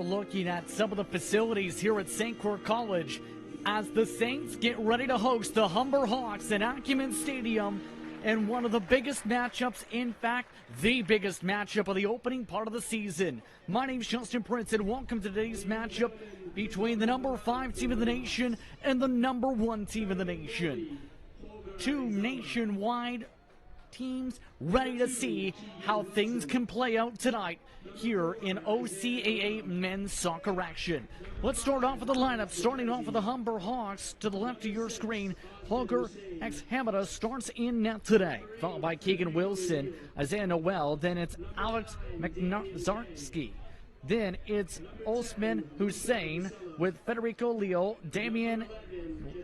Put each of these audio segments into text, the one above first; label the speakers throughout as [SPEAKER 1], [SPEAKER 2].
[SPEAKER 1] looking at some of the facilities here at St. Clair College as the Saints get ready to host the Humber Hawks in Acumen Stadium in one of the biggest matchups, in fact, the biggest matchup of the opening part of the season. My name's Justin Prince, and welcome to today's matchup between the number 5 team in the nation and the number 1 team in the nation. Two nationwide teams ready to see how things can play out tonight here in OCAA men's soccer action. Let's start off with the lineup, starting off with the Humber Hawks. To the left of your screen, Holger X Hamada starts in net today, followed by Keegan Wilson, Isaiah Noel, then it's Alex McNazarski. Then it's Osman Hussein with Federico Leo, Damian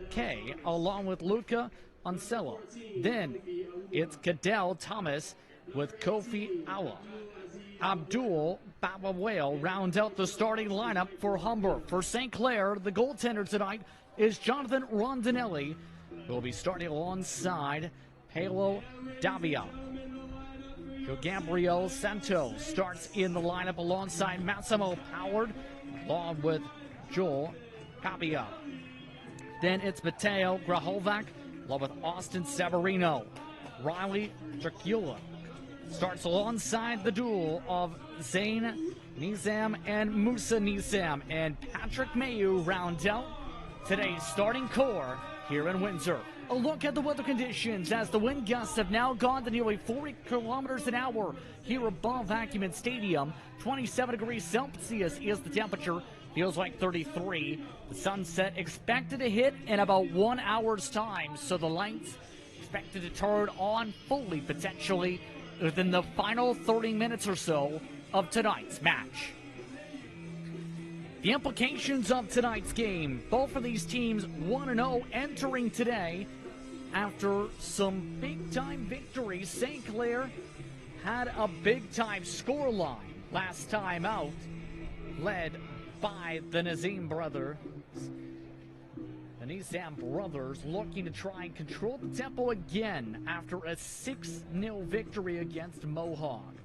[SPEAKER 1] K, along with Luca Ansello. Then it's Cadell Thomas with Kofi Awa. Abdul Babawale round out the starting lineup for Humber. For St. Clair, the goaltender tonight is Jonathan Rondinelli, who will be starting alongside Palo Davia. Gabriel Santos starts in the lineup alongside Massimo Howard, along with Joel Cabia. Then it's Mateo Grahovac, along with Austin Severino. Riley Dracula starts alongside the duel of Zayn Nizam and Musa Nizam. And Patrick Mayu round out today's starting core here in Windsor. A look at the weather conditions as the wind gusts have now gone to nearly 40 kilometers an hour here above Acumen Stadium. 27 degrees Celsius is the temperature. Feels like 33. The sunset expected to hit in about 1 hour's time, so the lights expected to turn on fully, potentially, within the final 30 minutes or so of tonight's match. The implications of tonight's game, both of these teams 1-0 entering today after some big-time victories. St. Clair had a big-time scoreline last time out, led by the Nazim brothers. The Nizam brothers looking to try and control the tempo again after a 6-0 victory against Mohawk.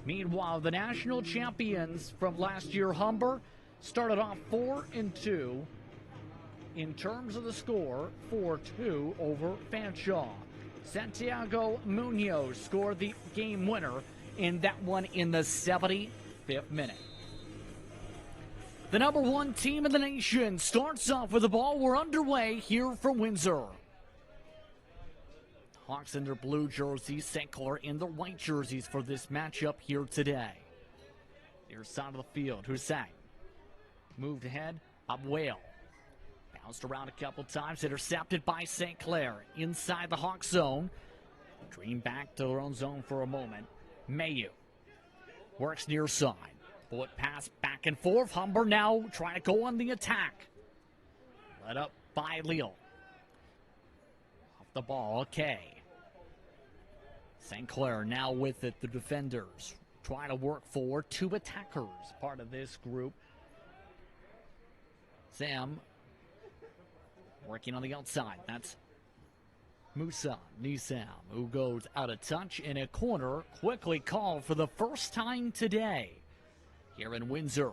[SPEAKER 1] Meanwhile, the national champions from last year, Humber, started off 4-2 in terms of the score, 4-2 over Fanshawe. Santiago Munoz scored the game winner in that one in the 75th minute. The number 1 team in the nation starts off with the ball. We're underway here from Windsor. Hawks in their blue jerseys, St. Clair in their white jerseys for this matchup here today. Near side of the field, Hussein moved ahead, Abwale bounced around a couple times, intercepted by St. Clair inside the Hawk zone. Dream back to their own zone for a moment. Mayu works near side. Bullet pass back and forth. Humber now trying to go on the attack. Led up by Leal. Off the ball, okay. St. Clair now with it. The defenders trying to work forward. 2 attackers part of this group. Sam working on the outside. That's Musa Nizam, who goes out of touch in a corner. Quickly called for the first time today here in Windsor.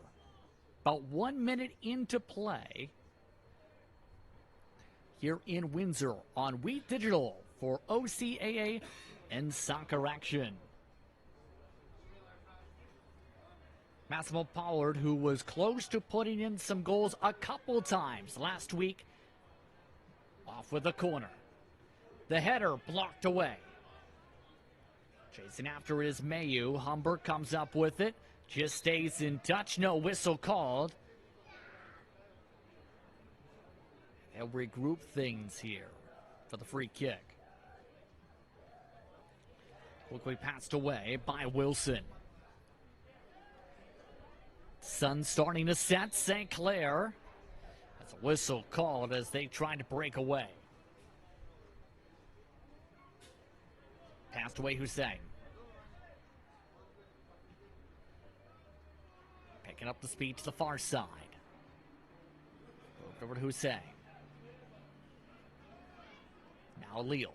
[SPEAKER 1] About 1 minute into play here in Windsor on Wheat Digital for OCAA and soccer action. Massimo Pollard, who was close to putting in some goals a couple times last week, off with the corner. The header blocked away. Chasing after it is Mayu. Humber comes up with it. Just stays in touch. No whistle called. They'll regroup things here for the free kick. Quickly passed away by Wilson. Sun starting to set. St. Clair. That's a whistle called as they try to break away. Passed away Hussein. Picking up the speed to the far side. Moved over to Hussein. Now Leal.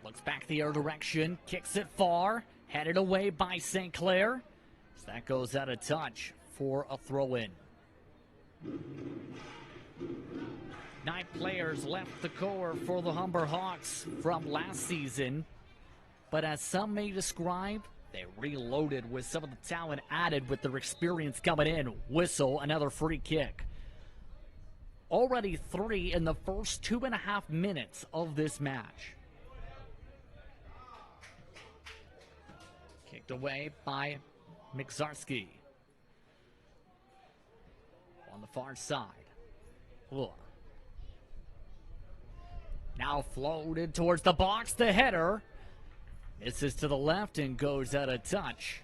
[SPEAKER 1] Looks back the other direction. Kicks it far. Headed away by St. Clair. So that goes out of touch for a throw-in. 9 players left the core for the Humber Hawks from last season. But as some may describe, they reloaded with some of the talent added with their experience coming in. Whistle, another free kick. Already 3 in the first 2.5 minutes of this match. Kicked away by Mixarski. On the far side. Look. Now floated towards the box, the header. Misses to the left and goes out of touch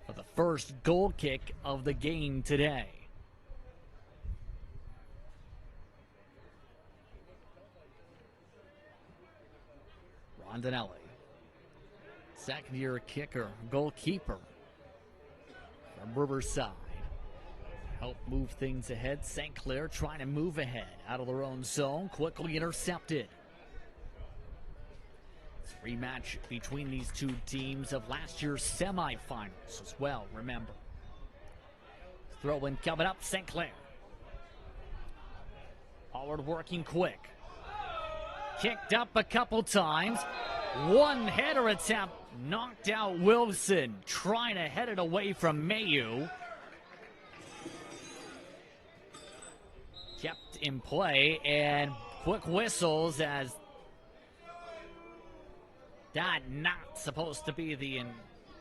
[SPEAKER 1] for the first goal kick of the game today. Rondinelli, second-year kicker, goalkeeper from Riverside. Help move things ahead. St. Clair trying to move ahead out of their own zone. Quickly intercepted. It's a rematch between these two teams of last year's semifinals as well, remember. Throw-in coming up, St. Clair. Howard working quick. Kicked up a couple times. One header attempt knocked out Wilson, trying to head it away from Mayu. Kept in play, and quick whistles as that not supposed to be the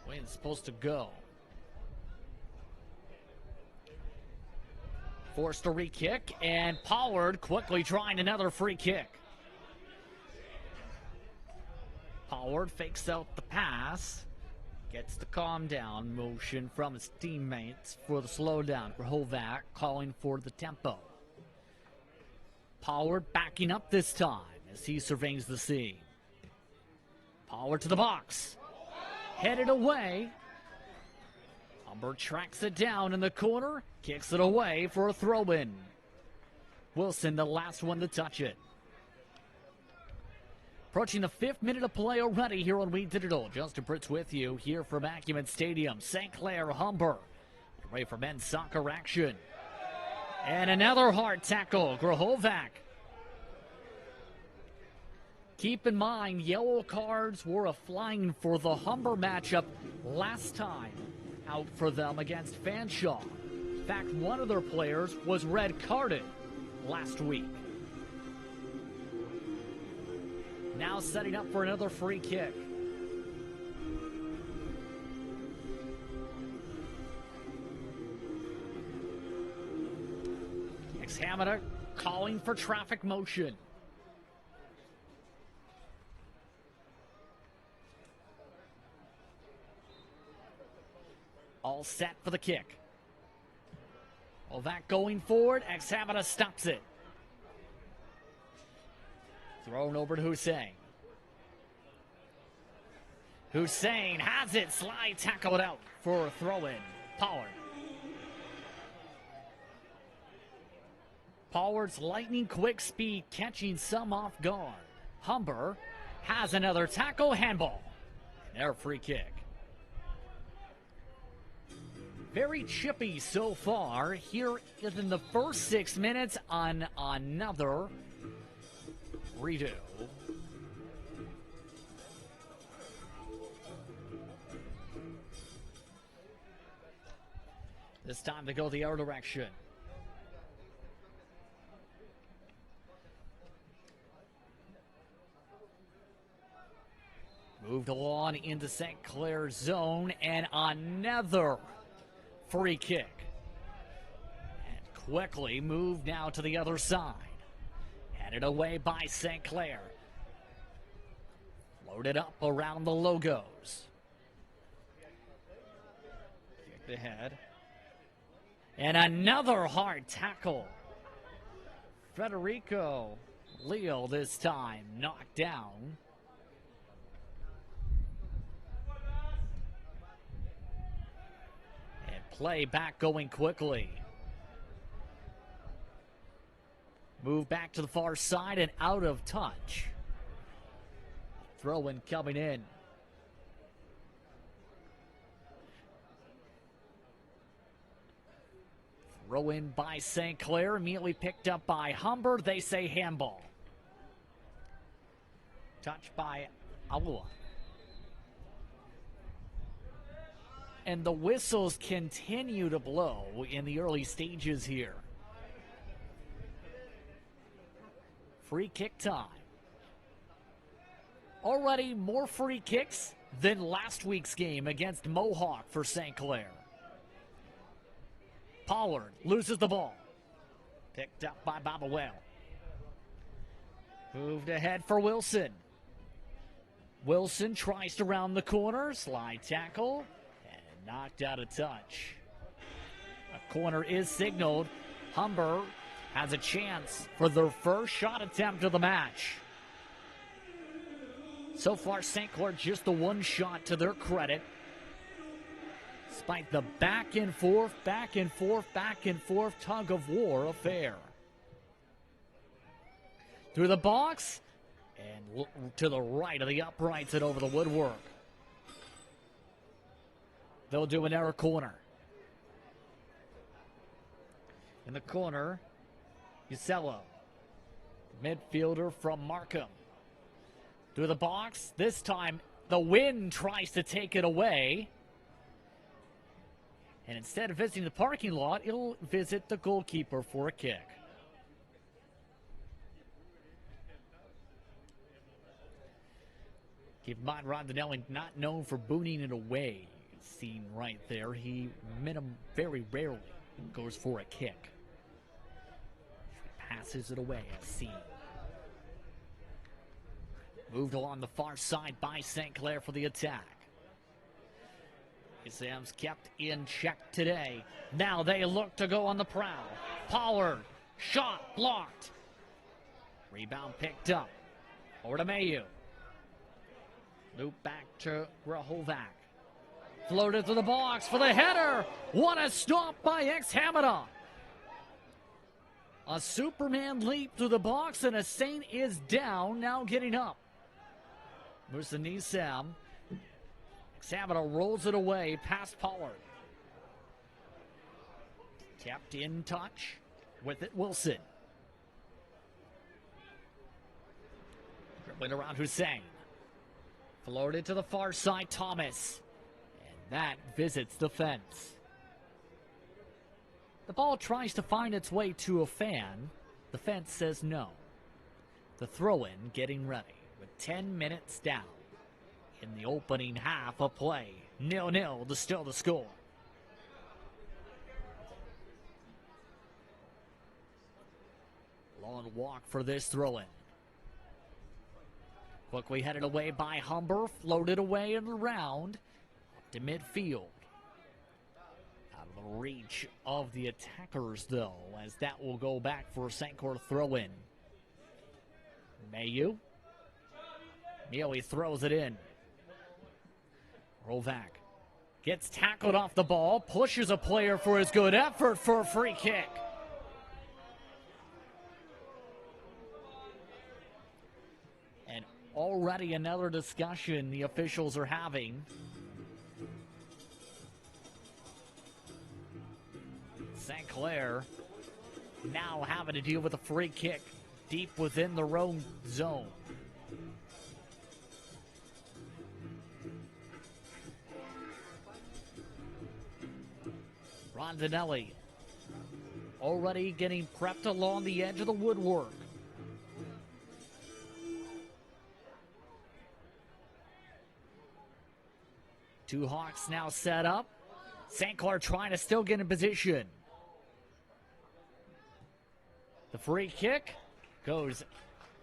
[SPEAKER 1] way it's supposed to go. Forced a re-kick, and Pollard quickly trying another free kick. Pollard fakes out the pass, gets the calm down motion from his teammates for the slowdown. Grahovac calling for the tempo. Pollard backing up this time as he surveys the scene. Pollard to the box. Headed away. Humber tracks it down in the corner. Kicks it away for a throw-in. Wilson, the last one to touch it. Approaching the 5th minute of play already here on We Digital. Justin Pritz with you here from Acumen Stadium. St. Clair, Humber. Ready for men's soccer action. And another hard tackle. Grahovac. Keep in mind, yellow cards were a flying for the Humber matchup last time out for them against Fanshawe. In fact, one of their players was red carded last week. Now setting up for another free kick. Hamada calling for traffic motion. All set for the kick. Ovac going forward. Hamada stops it. Thrown over to Hussein. Hussein has it. Slide tackled out for a throw-in. Pollard. Pollard's lightning quick speed catching some off guard. Humber has another tackle, handball. And their free kick. Very chippy so far here in the first 6 minutes on another redo. This time to go the other direction. Moved along into St. Clair's zone, and another free kick. And quickly moved now to the other side. Headed away by St. Clair. Loaded up around the logos. Kicked ahead. And another hard tackle. Federico Leo this time knocked down. Play back going quickly. Move back to the far side and out of touch. Throw-in coming in. Throw in by St. Clair, immediately picked up by Humber. They say handball. Touched by Alua. And the whistles continue to blow in the early stages here. Free kick time. Already more free kicks than last week's game against Mohawk for St. Clair. Pollard loses the ball. Picked up by Baba Whale. Moved ahead for Wilson. Wilson tries to round the corner. Slide tackle. And knocked out of touch. A corner is signaled. Humber has a chance for their first shot attempt of the match. So far, St. Clair just the one shot to their credit. Despite the back and forth tug of war affair. Through the box and to the right of the uprights and over the woodwork. They'll do an error corner. In the corner, Usello, midfielder from Markham. Through the box, this time the wind tries to take it away. And instead of visiting the parking lot, it'll visit the goalkeeper for a kick. Keep in mind, Rondinelli not known for booting it away. Seen right there, he very rarely goes for a kick. Passes it away as seen. Moved along the far side by St. Clair for the attack. Sam's kept in check today. Now they look to go on the prowl. Pollard, shot blocked. Rebound picked up. Over to Mayu. Loop back to Grahovac. Floated to the box for the header. What a stop by ex-Hamada. A Superman leap through the box and a Saint is down, now getting up. Musa Nisam. Ex-Hamada rolls it away past Pollard. Kept in touch with it, Wilson. Dribbling around Hussein. Floated to the far side, Thomas. And that visits the fence. The ball tries to find its way to a fan. The fence says no. The throw-in getting ready with 10 minutes down in the opening half of play. 0-0 to still the score. Long walk for this throw-in. Quickly headed away by Humber. Floated away and around. Up to midfield. Out of the reach of the attackers, though, as that will go back for a St. Clair throw-in. Mayu. Nearly throws it in. Rovac gets tackled off the ball. Pushes a player for his good effort for a free kick. And already another discussion the officials are having. St. Clair now having to deal with a free kick deep within their own zone. Rondinelli already getting prepped along the edge of the woodwork. Two Hawks now set up. St. Clair trying to still get in position. The free kick goes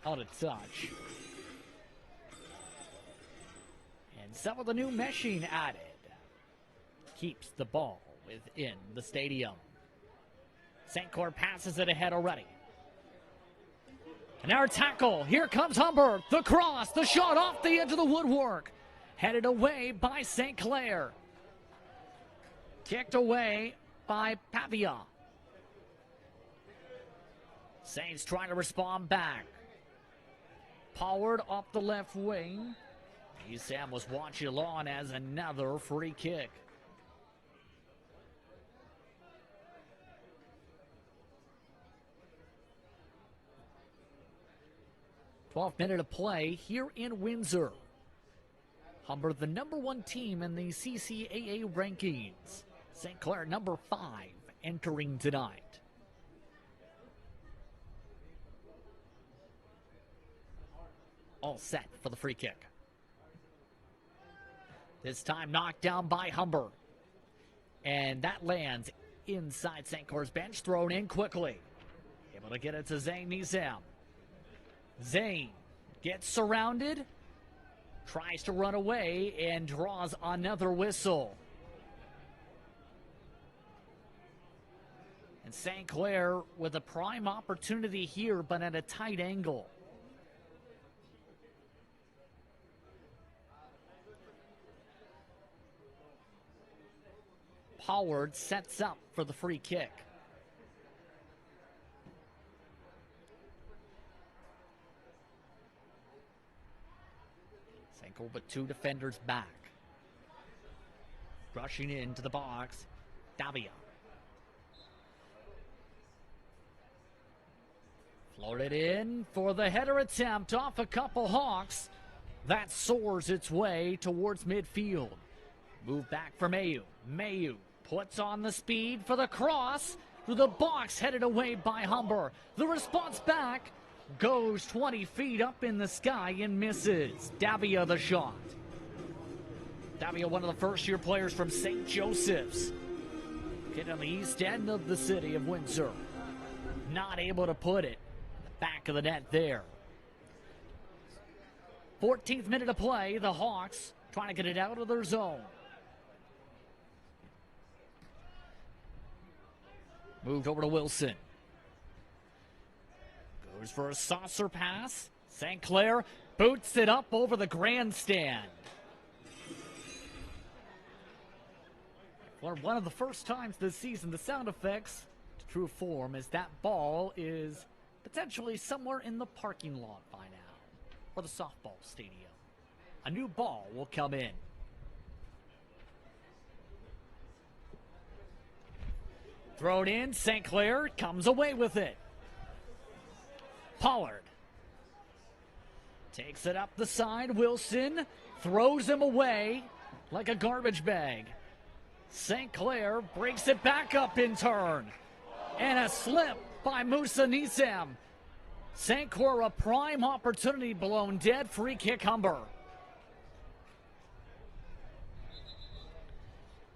[SPEAKER 1] out of touch. And some of the new meshing added keeps the ball within the stadium. St. Clair passes it ahead already. And our tackle. Here comes Humber. The cross. The shot off the edge of the woodwork. Headed away by St. Clair. Kicked away by Pavia. Saints trying to respond back. Pollard up the left wing. Sam was watching along as another free kick. 12th minute of play here in Windsor. Humber, the #1 team in the CCAA rankings. St. Clair, #5, entering tonight. All set for the free kick. This time knocked down by Humber. And that lands inside St. Clair's bench, thrown in quickly. Able to get it to Zane Nizam. Zane gets surrounded, tries to run away, and draws another whistle. And St. Clair with a prime opportunity here, but at a tight angle. Howard sets up for the free kick. St. Clair with 2 defenders back. Rushing into the box, Davia. Floated in for the header attempt off a couple Hawks. That soars its way towards midfield. Move back for Mayu. Mayu puts on the speed for the cross through the box, headed away by Humber. The response back goes 20 feet up in the sky and misses. Davia the shot. Davia, one of the first-year players from St. Joseph's. Getting on the east end of the city of Windsor. Not able to put it in the back of the net there. 14th minute of play, the Hawks trying to get it out of their zone. Moved over to Wilson. Goes for a saucer pass. St. Clair boots it up over the grandstand. For one of the first times this season, the sound effects to true form as that ball is potentially somewhere in the parking lot by now, or the softball stadium. A new ball will come in. Thrown in, St. Clair comes away with it. Pollard takes it up the side. Wilson throws him away like a garbage bag. St. Clair breaks it back up in turn. And a slip by Musa Nizam. St. Clair, a prime opportunity blown dead. Free kick, Humber.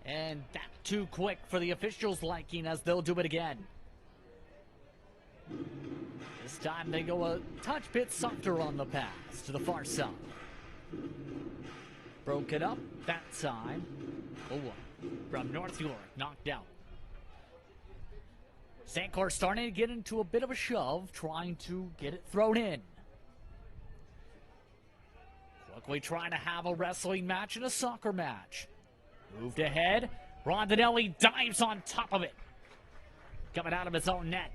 [SPEAKER 1] And that too quick for the officials' liking, as they'll do it again. This time they go a touch bit softer on the pass to the far side. Broke it up that time. From North York, knocked out. St. Clair starting to get into a bit of a shove, trying to get it thrown in. Quickly trying to have a wrestling match and a soccer match. Moved ahead. Rondinelli dives on top of it. Coming out of his own net.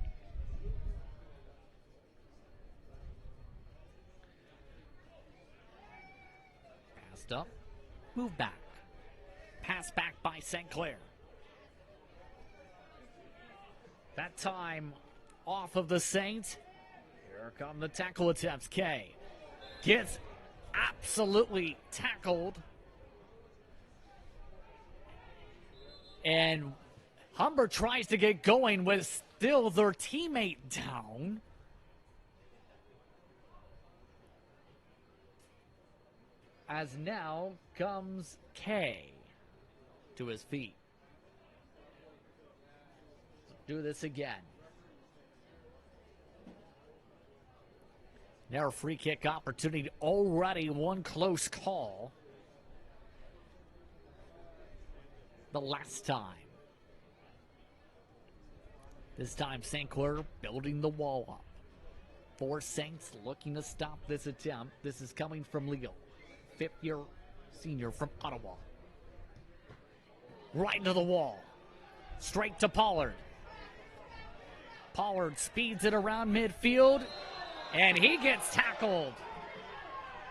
[SPEAKER 1] Passed up. Move back. Pass back by St. Clair. That time off of the Saints. Here come the tackle attempts. K gets absolutely tackled. And Humber tries to get going with still their teammate down. As now comes K to his feet. Do this again. Now a free kick opportunity. Already one close call. The last time. This time St. Clair building the wall up. 4 Saints looking to stop this attempt. This is coming from Leo. 5th-year senior from Ottawa. Right into the wall. Straight to Pollard. Pollard speeds it around midfield. And he gets tackled.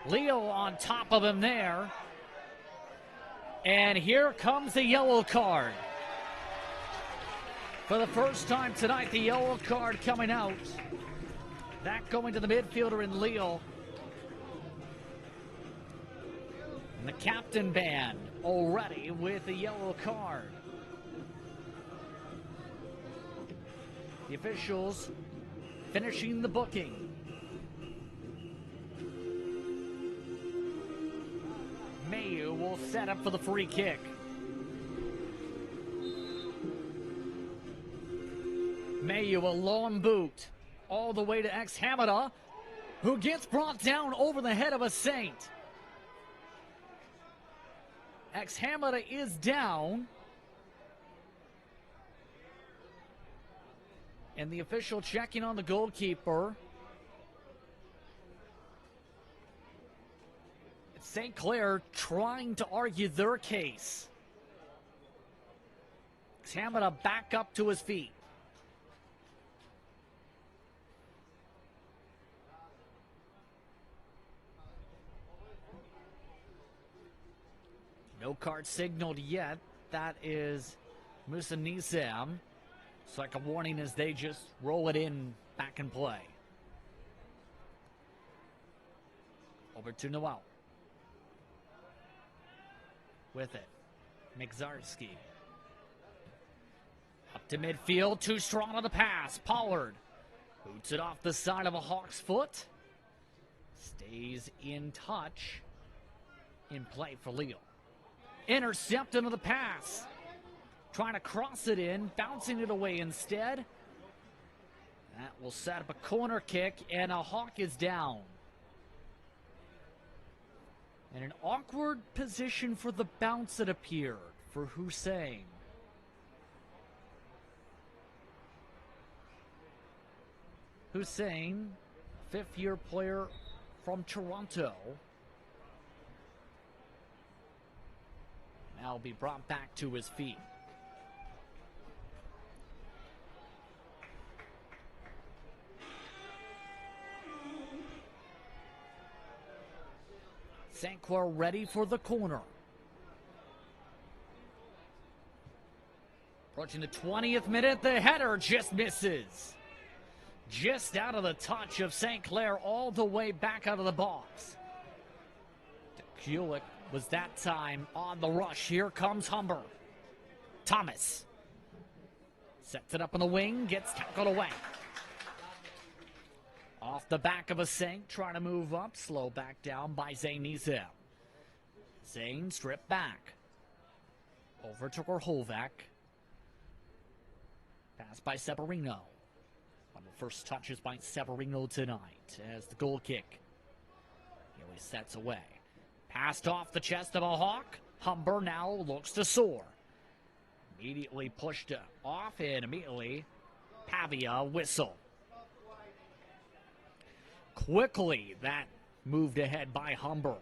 [SPEAKER 1] Leo on top of him there. And here comes the yellow card. For the first time tonight, the yellow card coming out. That going to the midfielder in Leo. The captain band already with a yellow card. The officials finishing the booking. Mayu will set up for the free kick. Mayu a long boot all the way to Hamada, who gets brought down over the head of a Saint. Hamada is down. And the official checking on the goalkeeper. It's St. Clair trying to argue their case. Hamada back up to his feet. No card signaled yet. That is Musa Nizam. It's like a warning as they just roll it in back in play. Over to Noel. With it. Migzarski. Up to midfield. Too strong on the pass. Pollard. Boots it off the side of a Hawks foot. Stays in touch. In play for Leo. Intercepted on the pass. Trying to cross it in, bouncing it away instead. That will set up a corner kick, and a Hawk is down. And an awkward position for the bounce, it appeared, for Hussein. Hussein, fifth-year player from Toronto. Now will be brought back to his feet. St. Clair ready for the corner. Approaching the 20th minute, the header just misses. Just out of the touch of St. Clair all the way back out of the box. Kulik was that time on the rush. Here comes Humber. Thomas sets it up on the wing, gets tackled away. Off the back of a Saint, trying to move up, slow back down by Zane Nizel. Zane stripped back. Over to Gorholvac. Pass by Severino. One of the first touches by Severino tonight as the goal kick. He always sets away. Passed off the chest of a Hawk. Humber now looks to soar. Immediately pushed off and immediately Pavia whistle. Quickly that moved ahead by Humber.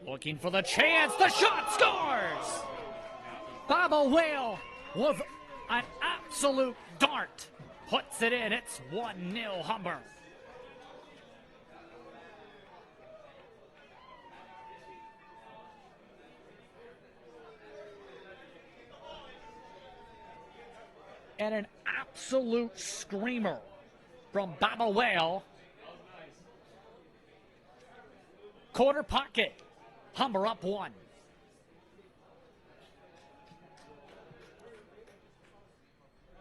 [SPEAKER 1] Looking for the chance. The shot scores! Baba Whale with an absolute dart. Puts it in. It's 1-0 Humber. And an absolute screamer from Baba Whale. Corner pocket. Humber up 1.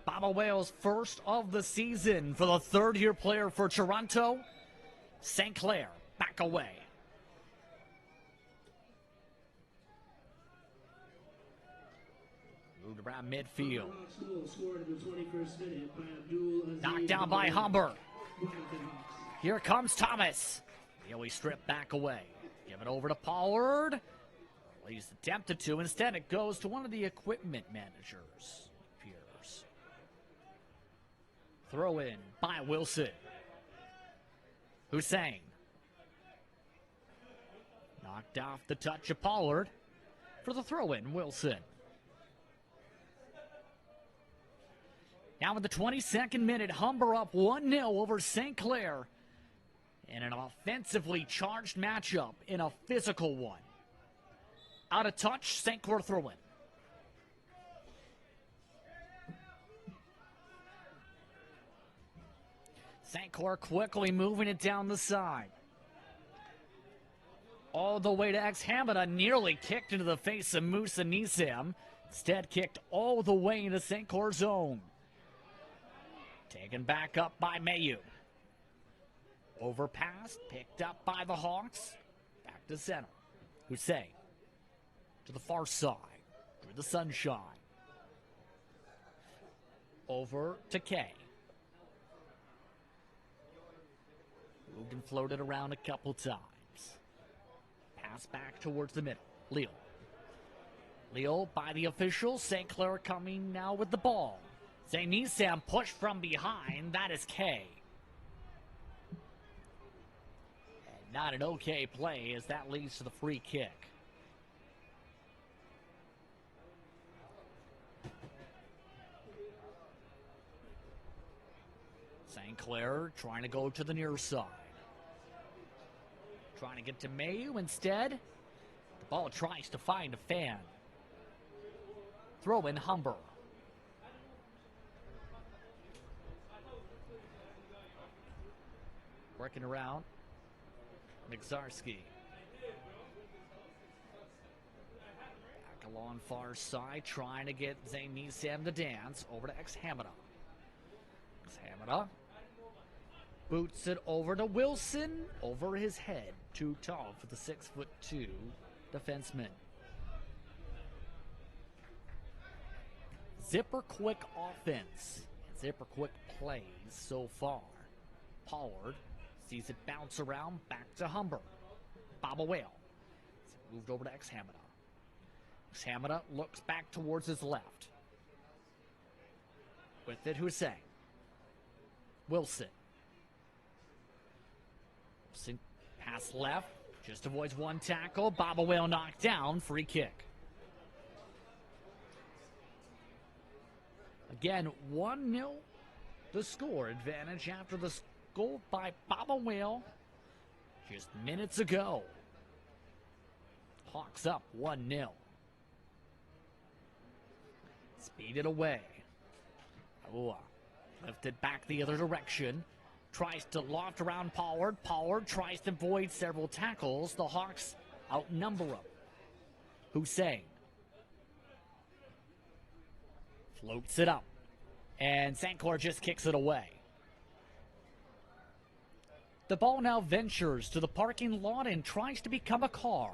[SPEAKER 1] Baba Whale's first of the season for the third-year player for Toronto. St. Clair back away. Moved around midfield. Knocked down by Humber. Here comes Thomas. He'll strip back away. Give it over to Pollard. Well, he's attempted to. Instead, it goes to one of the equipment managers. Appears. Throw in by Wilson. Hussein. Knocked off the touch of Pollard. For the throw in, Wilson. Now in the 22nd minute, Humber up 1-0 over St. Clair in an offensively charged matchup in a physical one. Out of touch, St. Clair throw-in. St. Clair quickly moving it down the side. all the way to Hamada, nearly kicked into the face of Musa Nisam. Instead, kicked all the way into St. Clair's zone. Taken back up by Mayu. Overpass, picked up by the Hawks. Back to center. Hussein to the far side. Through the sunshine. Over to Kay. Moved and floated around a couple times. Pass back towards the middle. Leo by the official. St. Clair coming now with the ball. St. Nisam pushed from behind. That is Kay. And not an okay play as that leads to the free kick. St. Clair trying to go to the near side. Trying to get to Mayu instead. The ball tries to find a fan. Throw in Humber. Working around. Migzarski. Back along far side. Trying to get Zayn Nisam to dance. Over to Hamada. Hamada. Boots it over to Wilson. Over his head. Too tall for the 6'2" defenseman. Zipper quick offense. Zipper quick plays so far. Pollard sees it bounce around back to Humber. Baba Whale. Moved over to Hamada. Hamada looks back towards his left. With it, Hussein. Wilson. Pass left. Just avoids one tackle. Baba Whale knocked down. Free kick. Again, 1-0 the score advantage after the goal by Baba Whale just minutes ago. Hawks up 1-0. Speeded away. Lifted back the other direction. Tries to loft around Pollard. Pollard tries to avoid several tackles. The Hawks outnumber him. Hussein. Floats it up. And St. Clair just kicks it away. The ball now ventures to the parking lot and tries to become a car.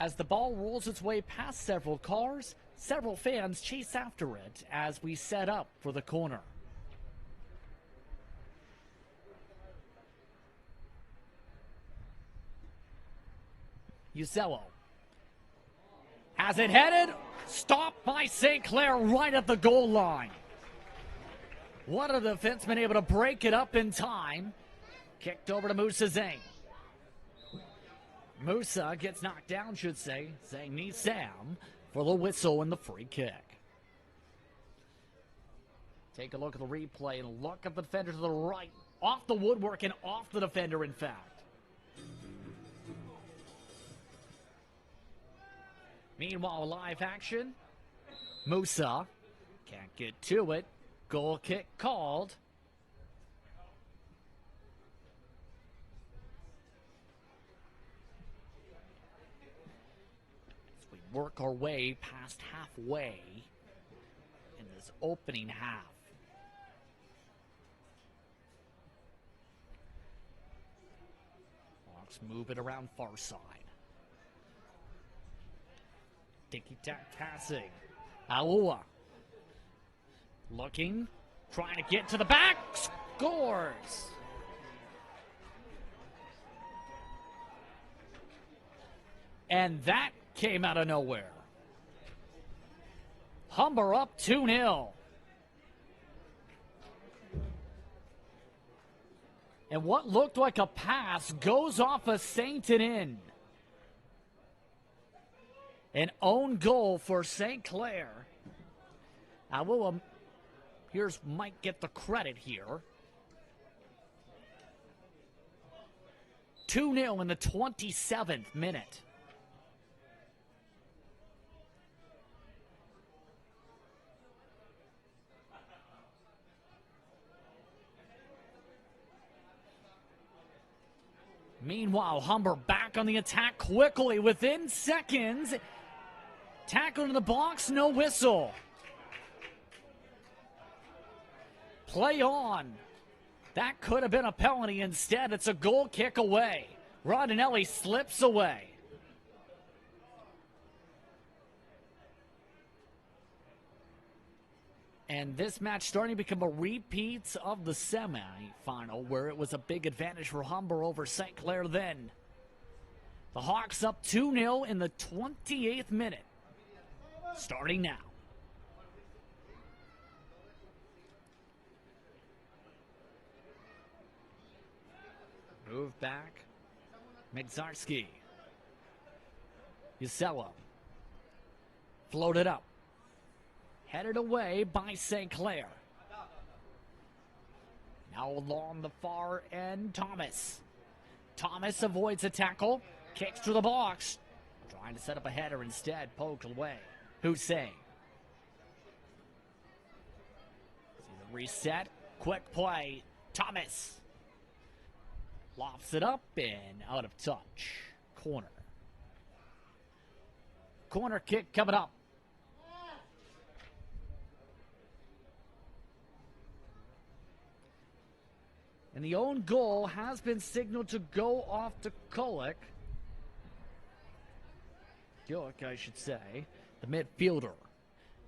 [SPEAKER 1] As the ball rolls its way past several cars, several fans chase after it as we set up for the corner. Uzello has it headed, stopped by St. Clair right at the goal line. One of the defensemen able to break it up in time. Kicked over to Musa Zayn. Musa gets knocked down, should say. Zayn needs Sam for the whistle and the free kick. Take a look at the replay and look at the defender to the right. Off the woodwork and off the defender, in fact. Meanwhile, live action. Musa can't get to it. Goal kick called. As we work our way past halfway in this opening half. Hawks move it around far side. Ticky-tack passing. Aua. Looking. Trying to get to the back. Scores. And that came out of nowhere. Humber up 2-0. And what looked like a pass goes off a Saint and in. An own goal for St. Clair. Here's Mike get the credit here. 2-0 in the 27th minute. Meanwhile, Humber back on the attack quickly within seconds. Tackle in the box, no whistle. Play on. That could have been a penalty. Instead, it's a goal kick away. Rodinelli slips away. And this match starting to become a repeat of the semi-final, where it was a big advantage for Humber over St. Clair then. The Hawks up 2-0 in the 28th minute. Starting now. Move back. Migzarski. Usello. Floated up. Headed away by St. Clair. Now along the far end, Thomas. Thomas avoids a tackle. Kicks to the box. Trying to set up a header instead. Poked away. Hussein. Reset. Quick play. Thomas. Lofts it up and out of touch. Corner. Corner kick coming up. And the own goal has been signaled to go off to Gillick, I should say, the midfielder.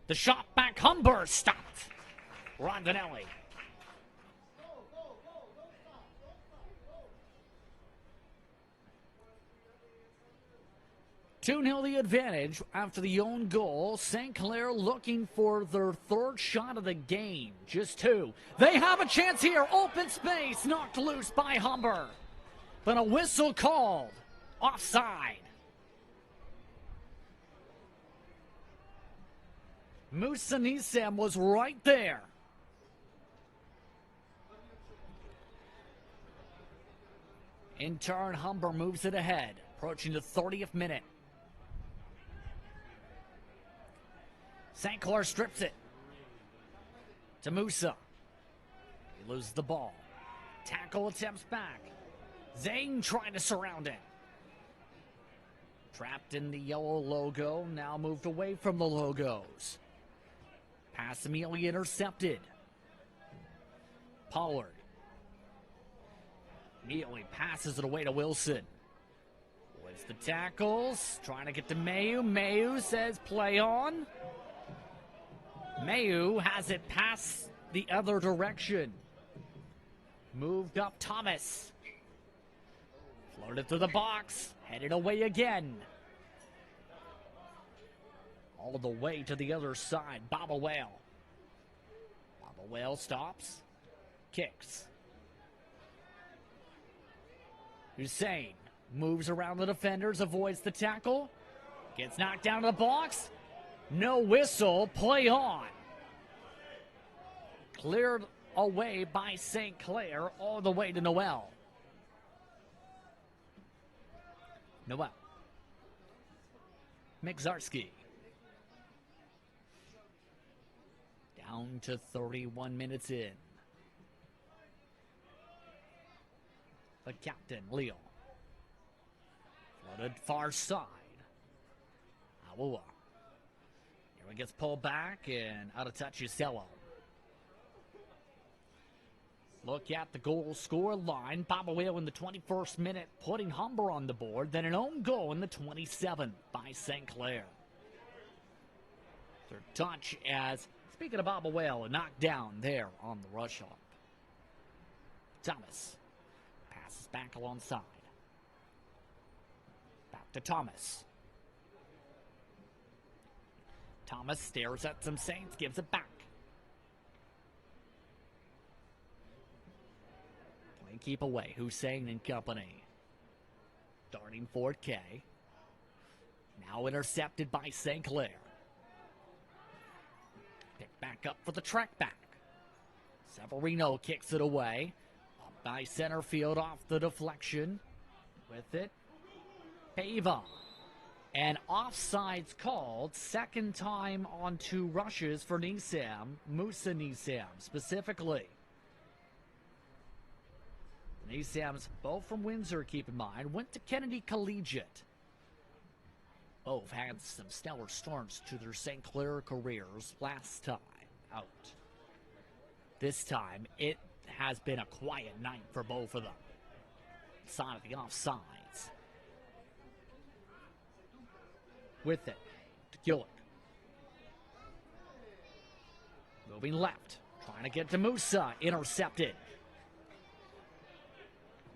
[SPEAKER 1] The shot back, Humber stopped. Rondinelli. Two 2-0 the advantage after the own goal. St. Clair looking for their third shot of the game. Just two. They have a chance here. Open space. Knocked loose by Humber. But a whistle called. Offside. Musa Nisam was right there. In turn, Humber moves it ahead. Approaching the 30th minute. St. Clair strips it to Musa. He loses the ball. Tackle attempts back. Zane trying to surround it. Trapped in the yellow logo, now moved away from the logos. Pass immediately intercepted. Pollard. Immediately passes it away to Wilson. Wins the tackles. Trying to get to Mayu. Mayu says play on. Mayu has it past the other direction. Moved up Thomas. Floated through the box. Headed away again. All the way to the other side. Baba Whale. Baba Whale stops. Kicks. Hussein moves around the defenders. Avoids the tackle. Gets knocked down to the box. No whistle. Play on. Cleared away by St. Clair all the way to Noel. Noel. Migzarski. Down to 31 minutes in. The captain, Leo. Floated far side. Awua. Here he gets pulled back and out of touch Usello. Look at the goal score line. Baba Whale in the 21st minute, putting Humber on the board. Then an own goal in the 27th by St. Clair. Third touch as, speaking of Baba Whale, a knockdown there on the rush up. Thomas passes back alongside. Back to Thomas. Thomas stares at some Saints, gives it back. Keep away. Hussein and company. Darting for K. Now intercepted by St. Clair. Picked back up for the track back. Severino kicks it away. Up by center field off the deflection. With it, Pava. And offsides called. Second time on two rushes for Nisam. Musa Nisam specifically. These Sams, both from Windsor, keep in mind, went to Kennedy Collegiate. Both had some stellar starts to their St. Clair careers last time out. This time, it has been a quiet night for both of them. Side of the offsides. With it, to Gillick. Moving left, trying to get to Musa, intercepted.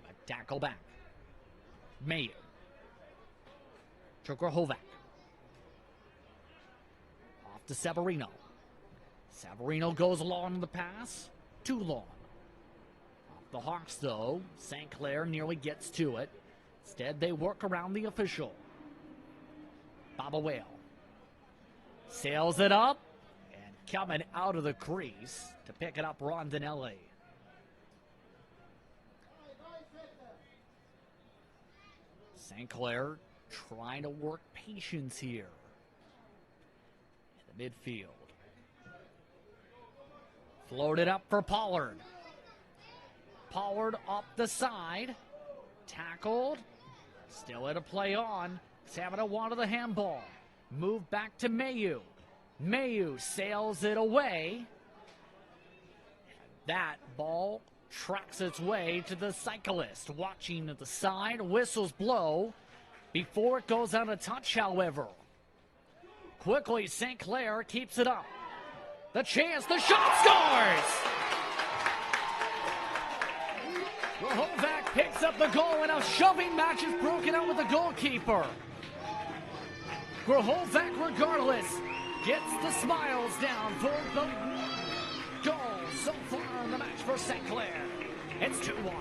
[SPEAKER 1] A tackle back. Mayu. To Grahovac. Off to Severino. Severino goes along the pass. Too long. Off the Hawks, though. St. Clair nearly gets to it. Instead, they work around the official. Baba Whale. Sails it up. And coming out of the crease to pick it up, Rondinelli. St. Clair trying to work patience here in the midfield. Floated up for Pollard. Pollard up the side. Tackled. Still at a play on. Savino wanted the handball. Move back to Mayu. Mayu sails it away. That ball tracks its way to the cyclist. Watching at the side. Whistles blow before it goes on a touch, however. Quickly, St. Clair keeps it up. The chance, the shot, scores! Grahovac picks up the goal, and a shoving match is broken out with the goalkeeper. Grahovac, regardless, gets the smiles down for the goal so far in the match for St. Clair. It's 2-1.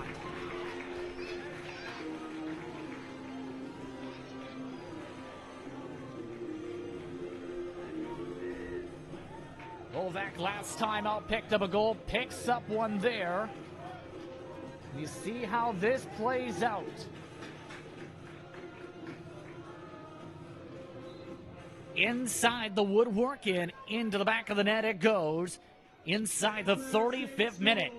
[SPEAKER 1] Grahovac last time out picked up a goal, picks up one there. You see how this plays out. Inside the woodwork and into the back of the net it goes. Inside the 35th minute.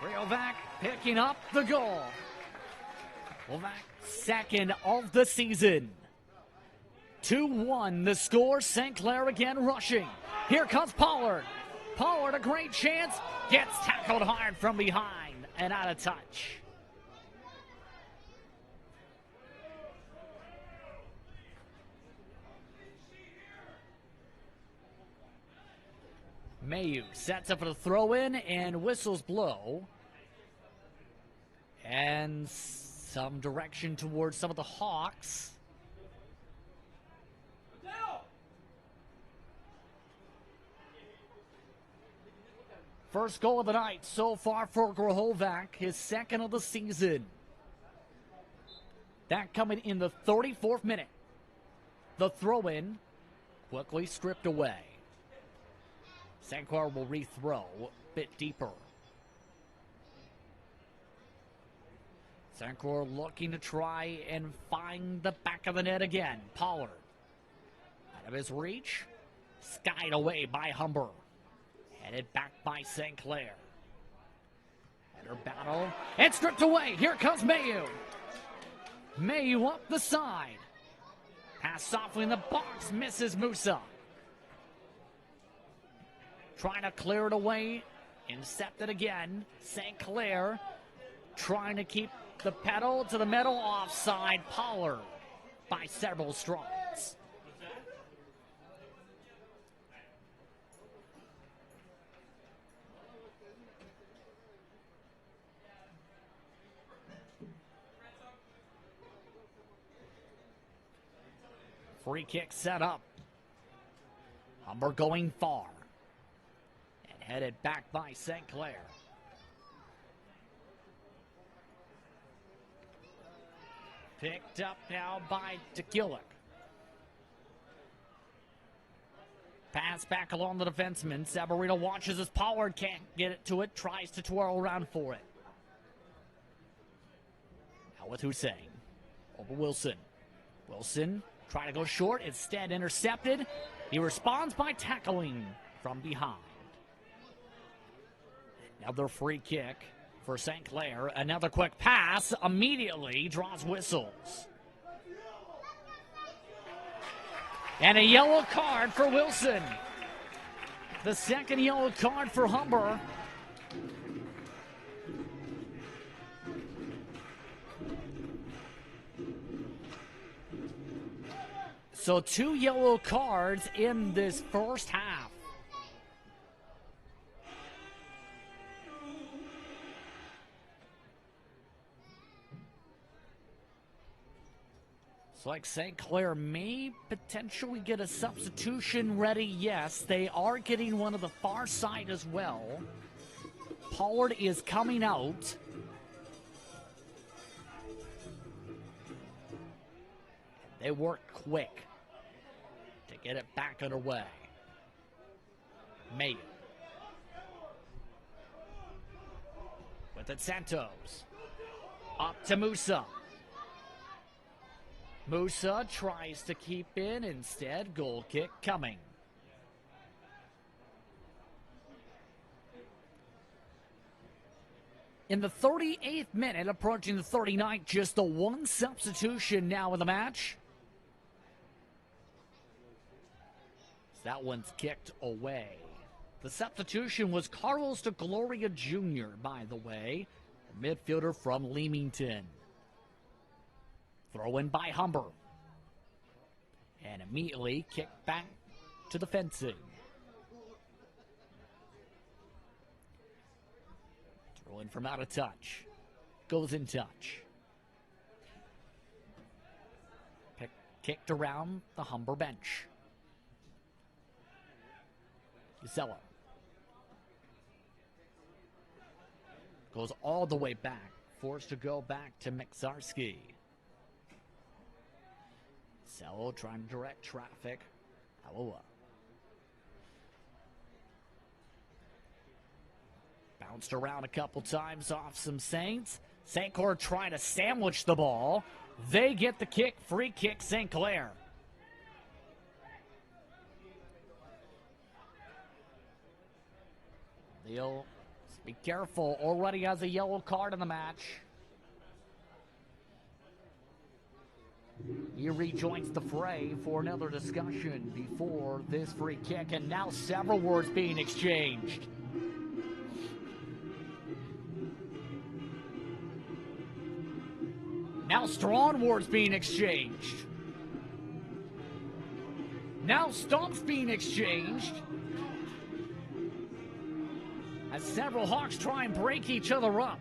[SPEAKER 1] Grahovac picking up the goal. Grahovac second of the season. 2-1 the score. St. Clair again rushing. Here comes Pollard. Pollard, a great chance. Gets tackled hard from behind and out of touch. Mayu sets up for the throw-in and whistles blow. And some direction towards some of the Hawks. First goal of the night so far for Grahovac, his second of the season. That coming in the 34th minute. The throw-in quickly stripped away. St. Clair will rethrow a bit deeper. St. Clair looking to try and find the back of the net again. Pollard out of his reach. Skied away by Humber. Headed back by St. Clair. Header battle. And stripped away. Here comes Mayu. Mayu up the side. Pass softly in the box. Misses Musa. Trying to clear it away. Intercepted again. St. Clair trying to keep the pedal to the metal offside. Pollard by several strides. Free kick set up. Humber going far. And headed back by St. Clair. Picked up now by Gillick. Pass back along the defenseman. Severino watches as Pollard can't get it to it. Tries to twirl around for it. Now with Hussein. Over Wilson. Wilson trying to go short. Instead intercepted. He responds by tackling from behind. Another free kick for St. Clair. Another quick pass immediately draws whistles. And a yellow card for Wilson. The second yellow card for Humber. So 2 yellow cards in this first half. It's like St. Clair may potentially get a substitution ready. Yes, they are getting one of the far side as well. Pollard is coming out. They work quick to get it back underway. Mayu with it, Santos. Up to Musa. Musa tries to keep in. Instead, goal kick coming. In the 38th minute, approaching the 39th, just the one substitution now in the match. That one's kicked away. The substitution was Carlos de Gloria Jr., by the way, a midfielder from Leamington. Throw in by Humber. And immediately kicked back to the fencing. Throw in from out of touch. Goes in touch. Kicked around the Humber bench. Zella goes all the way back, forced to go back to Mixarski. Zello trying to direct traffic. Aloha. Bounced around a couple times off some Saints. St. Clair trying to sandwich the ball. They get the kick, free kick, St. Clair. He'll be careful. Already has a yellow card in the match. He rejoins the fray for another discussion before this free kick, and now several words being exchanged. Now strong words being exchanged. Now stomps being exchanged. As several Hawks try and break each other up.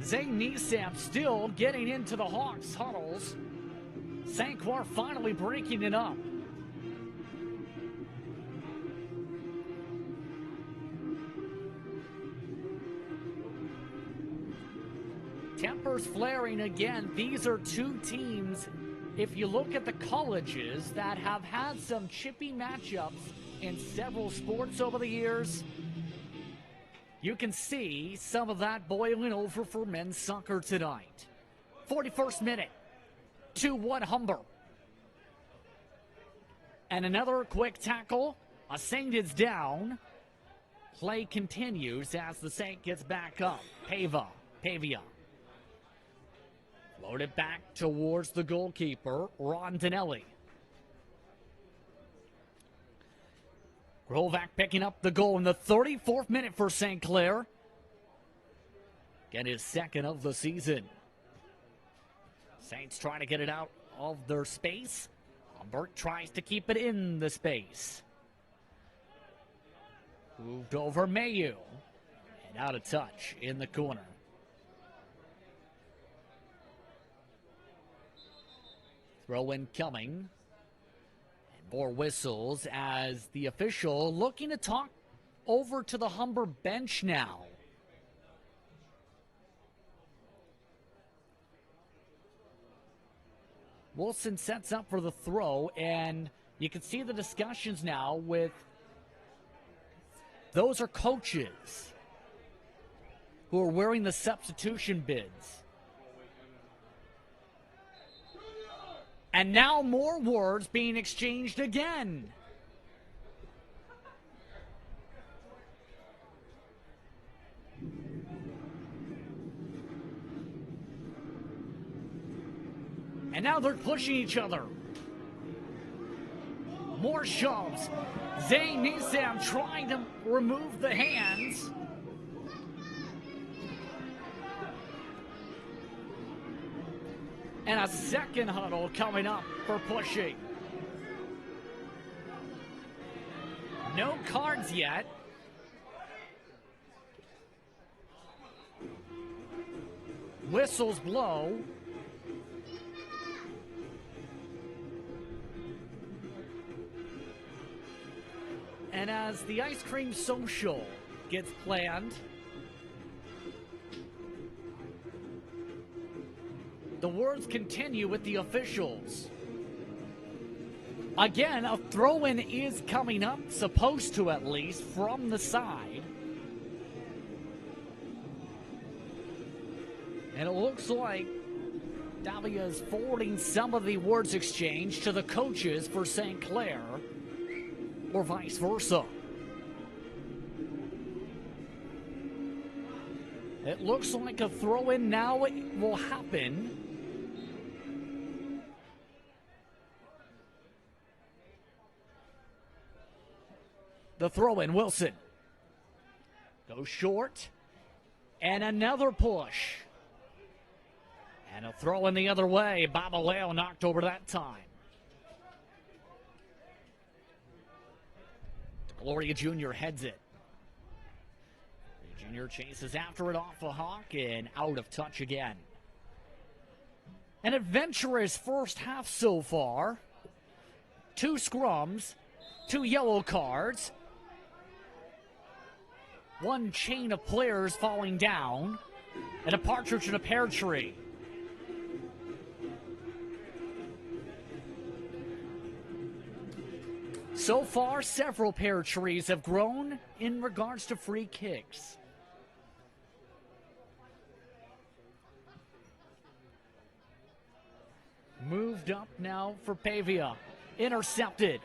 [SPEAKER 1] Zane Nisam still getting into the Hawks' huddles. St. Clair finally breaking it up. Tempers flaring again. These are two teams, if you look at the colleges, that have had some chippy matchups in several sports over the years. You can see some of that boiling over for men's soccer tonight. 41st minute, 2-1 Humber. And another quick tackle. A Saint is down. Play continues as the Saint gets back up. Pavia. Loaded back towards the goalkeeper, Rondinelli. Grovac picking up the goal in the 34th minute for St. Clair. Get his second of the season. Saints trying to get it out of their space. Humbert tries to keep it in the space. Moved over Mayu. And out of touch in the corner. Throw in coming. More whistles as the official looking to talk over to the Humber bench now. Wilson sets up for the throw, and you can see the discussions now with those are coaches who are wearing the substitution bids. And now more words being exchanged again. And now they're pushing each other. More shoves. Zane Nisam trying to remove the hands. And a second huddle coming up for pushing. No cards yet. Whistles blow. And as the ice cream social gets planned, the words continue with the officials. Again, a throw-in is coming up, supposed to at least, from the side. And it looks like Davia is forwarding some of the words exchanged to the coaches for St. Clair, or vice versa. It looks like a throw-in now will happen. The throw-in, Wilson. Goes short. And another push. And a throw-in the other way. Babaleo knocked over that time. Gloria Jr. heads it. Jr. chases after it off a Hawk and out of touch again. An adventurous first half so far. 2 scrums, 2 yellow cards, 1 chain of players falling down, and a partridge in a pear tree. So far, several pear trees have grown in regards to free kicks. Moved up now for Pavia. Intercepted.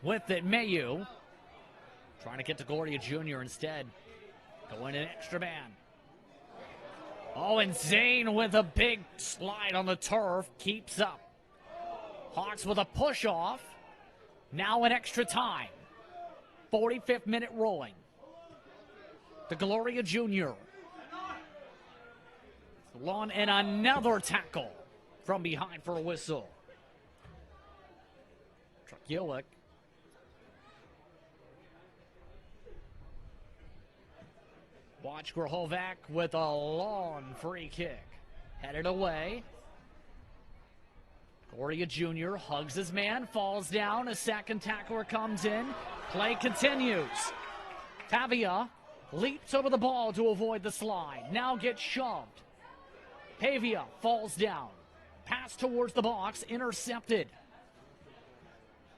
[SPEAKER 1] With it, Mayu. Trying to get to Gloria Jr. instead. Going an extra man. Oh, and Zane with a big slide on the turf. Keeps up. Hawks with a push off. Now in extra time. 45th minute rolling. The Gloria Jr. Lawn and another tackle from behind for a whistle. Trukiewicz. Watch Grahovac with a long free kick. Headed away. Gloria Jr. hugs his man, falls down. A second tackler comes in. Play continues. Tavia leaps over the ball to avoid the slide. Now gets shoved. Pavia falls down. Pass towards the box, intercepted.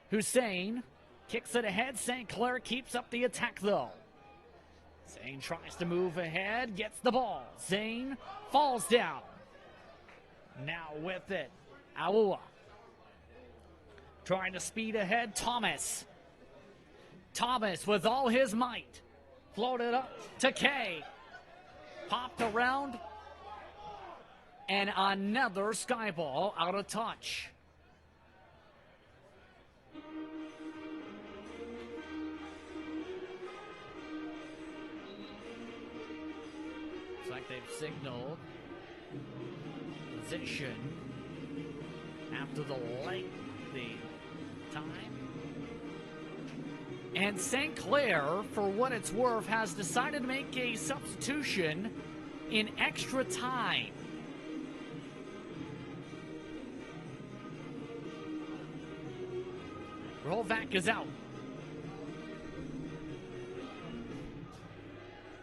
[SPEAKER 1] Hussein kicks it ahead. St. Clair keeps up the attack though. Zane tries to move ahead, gets the ball. Zane falls down. Now with it, Aua. Trying to speed ahead, Thomas. Thomas with all his might. Floated up to Kay. Popped around. And another sky ball out of touch. Looks like they've signaled position after the lengthy time. And St. Clair, for what it's worth, has decided to make a substitution in extra time. Rolvac is out.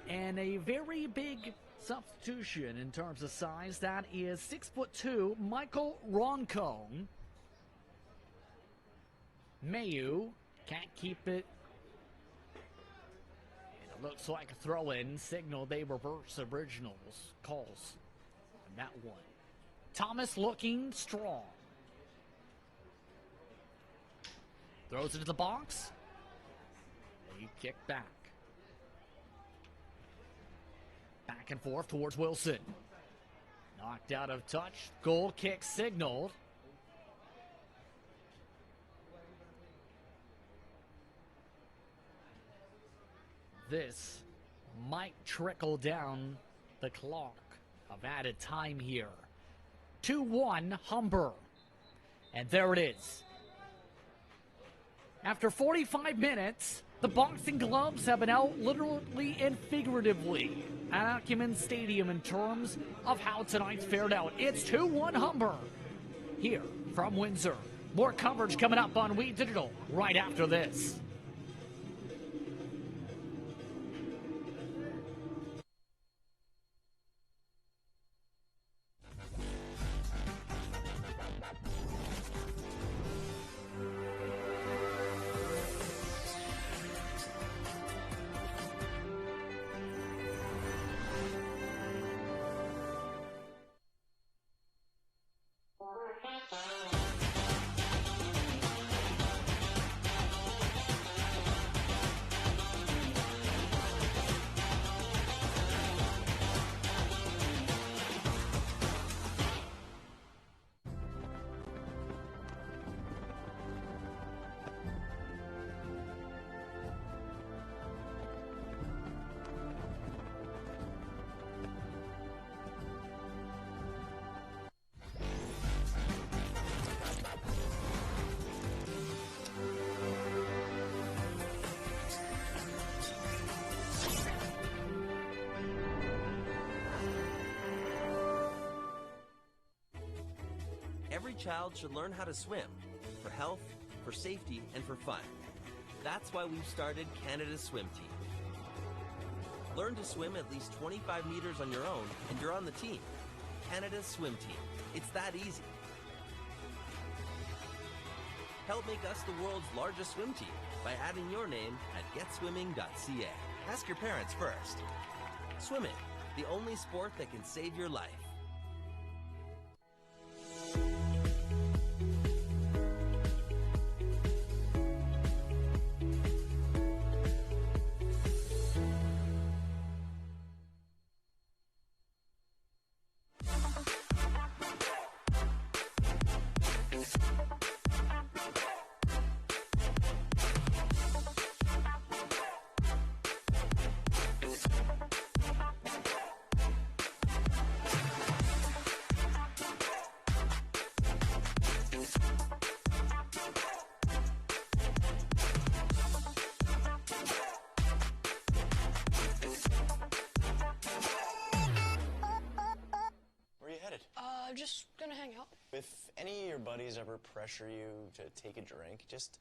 [SPEAKER 1] And a very big substitution in terms of size. That is 6'2", Michael Roncone. Mayu can't keep it. And it looks like a throw-in signal. They reverse originals calls on that one. Thomas looking strong. Throws it to the box. They kick back. Back and forth towards Wilson. Knocked out of touch. Goal kick signaled. This might trickle down the clock of added time here. 2-1 Humber. And there it is. After 45 minutes, the boxing gloves have been out literally and figuratively at Acumen Stadium in terms of how tonight's fared out. It's 2-1 Humber here from Windsor. More coverage coming up on We Digital right after this.
[SPEAKER 2] Every child should learn how to swim, for health, for safety, and for fun. That's why we've started Canada's Swim Team. Learn to swim at least 25 meters on your own, and you're on the team. Canada's Swim Team. It's that easy. Help make us the world's largest swim team by adding your name at getswimming.ca. Ask your parents first. Swimming, the only sport that can save your life.
[SPEAKER 3] I'm just gonna hang out. If any of your buddies ever pressure you to take a drink, just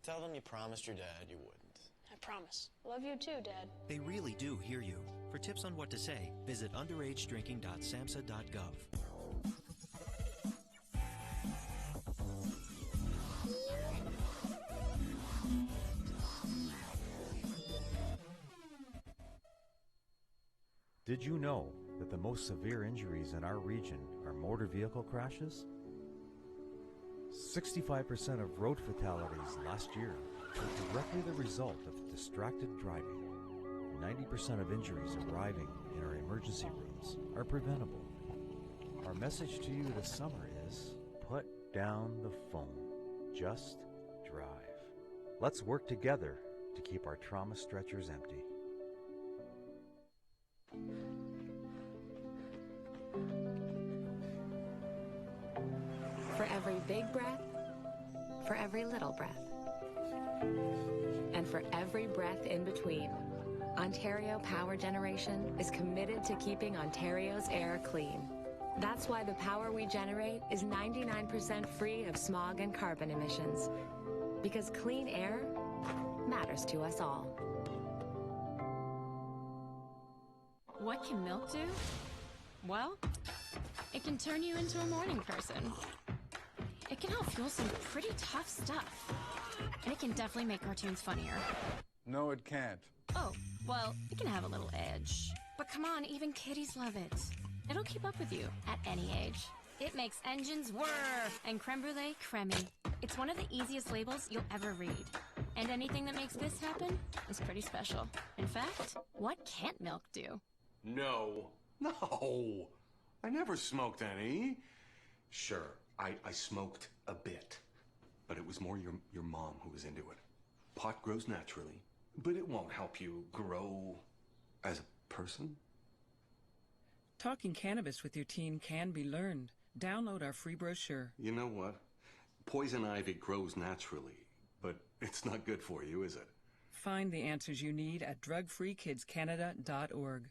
[SPEAKER 3] tell them you promised your dad you wouldn't.
[SPEAKER 4] I promise. Love you too, Dad.
[SPEAKER 5] They really do hear you. For tips on what to say, visit underagedrinking.samhsa.gov.
[SPEAKER 6] Did you know that the most severe injuries in our region are motor vehicle crashes? 65% of road fatalities last year were directly the result of distracted driving. 90% of injuries arriving in our emergency rooms are preventable. Our message to you this summer is, put down the phone. Just drive. Let's work together to keep our trauma stretchers empty.
[SPEAKER 7] For every big breath, for every little breath, and for every breath in between, Ontario Power Generation is committed to keeping Ontario's air clean. That's why the power we generate is 99% free of smog and carbon emissions. Because clean air matters to us all.
[SPEAKER 8] What can milk do? Well, it can turn you into a morning person. It can help fuel some pretty tough stuff. And it can definitely make cartoons funnier.
[SPEAKER 9] No, it can't.
[SPEAKER 8] Oh, well, it can have a little edge. But come on, even kiddies love it. It'll keep up with you at any age. It makes engines whir and creme brulee creamy. It's one of the easiest labels you'll ever read. And anything that makes this happen is pretty special. In fact, what can't milk do?
[SPEAKER 9] No.
[SPEAKER 10] I never smoked any. Sure, I smoked a bit, but it was more your mom who was into it. Pot grows naturally, but it won't help you grow as a person.
[SPEAKER 11] Talking cannabis with your teen can be learned. Download our free brochure.
[SPEAKER 10] You know what? Poison ivy grows naturally, but it's not good for you, is it?
[SPEAKER 11] Find the answers you need at drugfreekidscanada.org.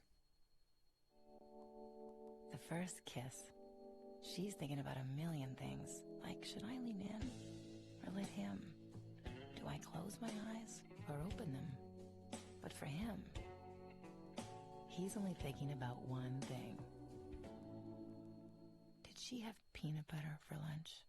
[SPEAKER 12] The first kiss. She's thinking about a million things. Like, should I lean in or let him? Do I close my eyes or open them? But for him, he's only thinking about one thing. Did she have peanut butter for lunch?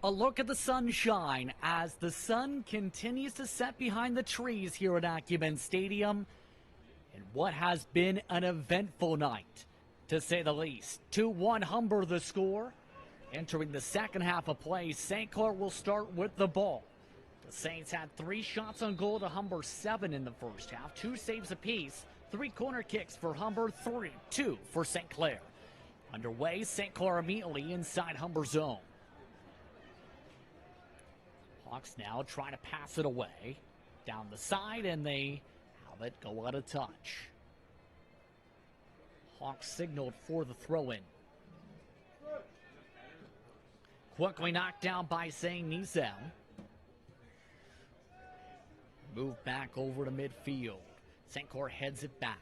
[SPEAKER 1] A look at the sunshine as the sun continues to set behind the trees here at Acumen Stadium in what has been an eventful night, to say the least. 2-1 Humber the score. Entering the second half of play, St. Clair will start with the ball. The Saints had 3 shots on goal to Humber 7 in the first half, 2 saves apiece, 3 corner kicks for Humber, 2 for St. Clair. Underway, St. Clair immediately inside Humber zone. Hawks now trying to pass it away down the side, and they have it go out of touch. Hawks signaled for the throw-in. Quickly knocked down by St. Nisem. Move back over to midfield. St. Clair heads it back.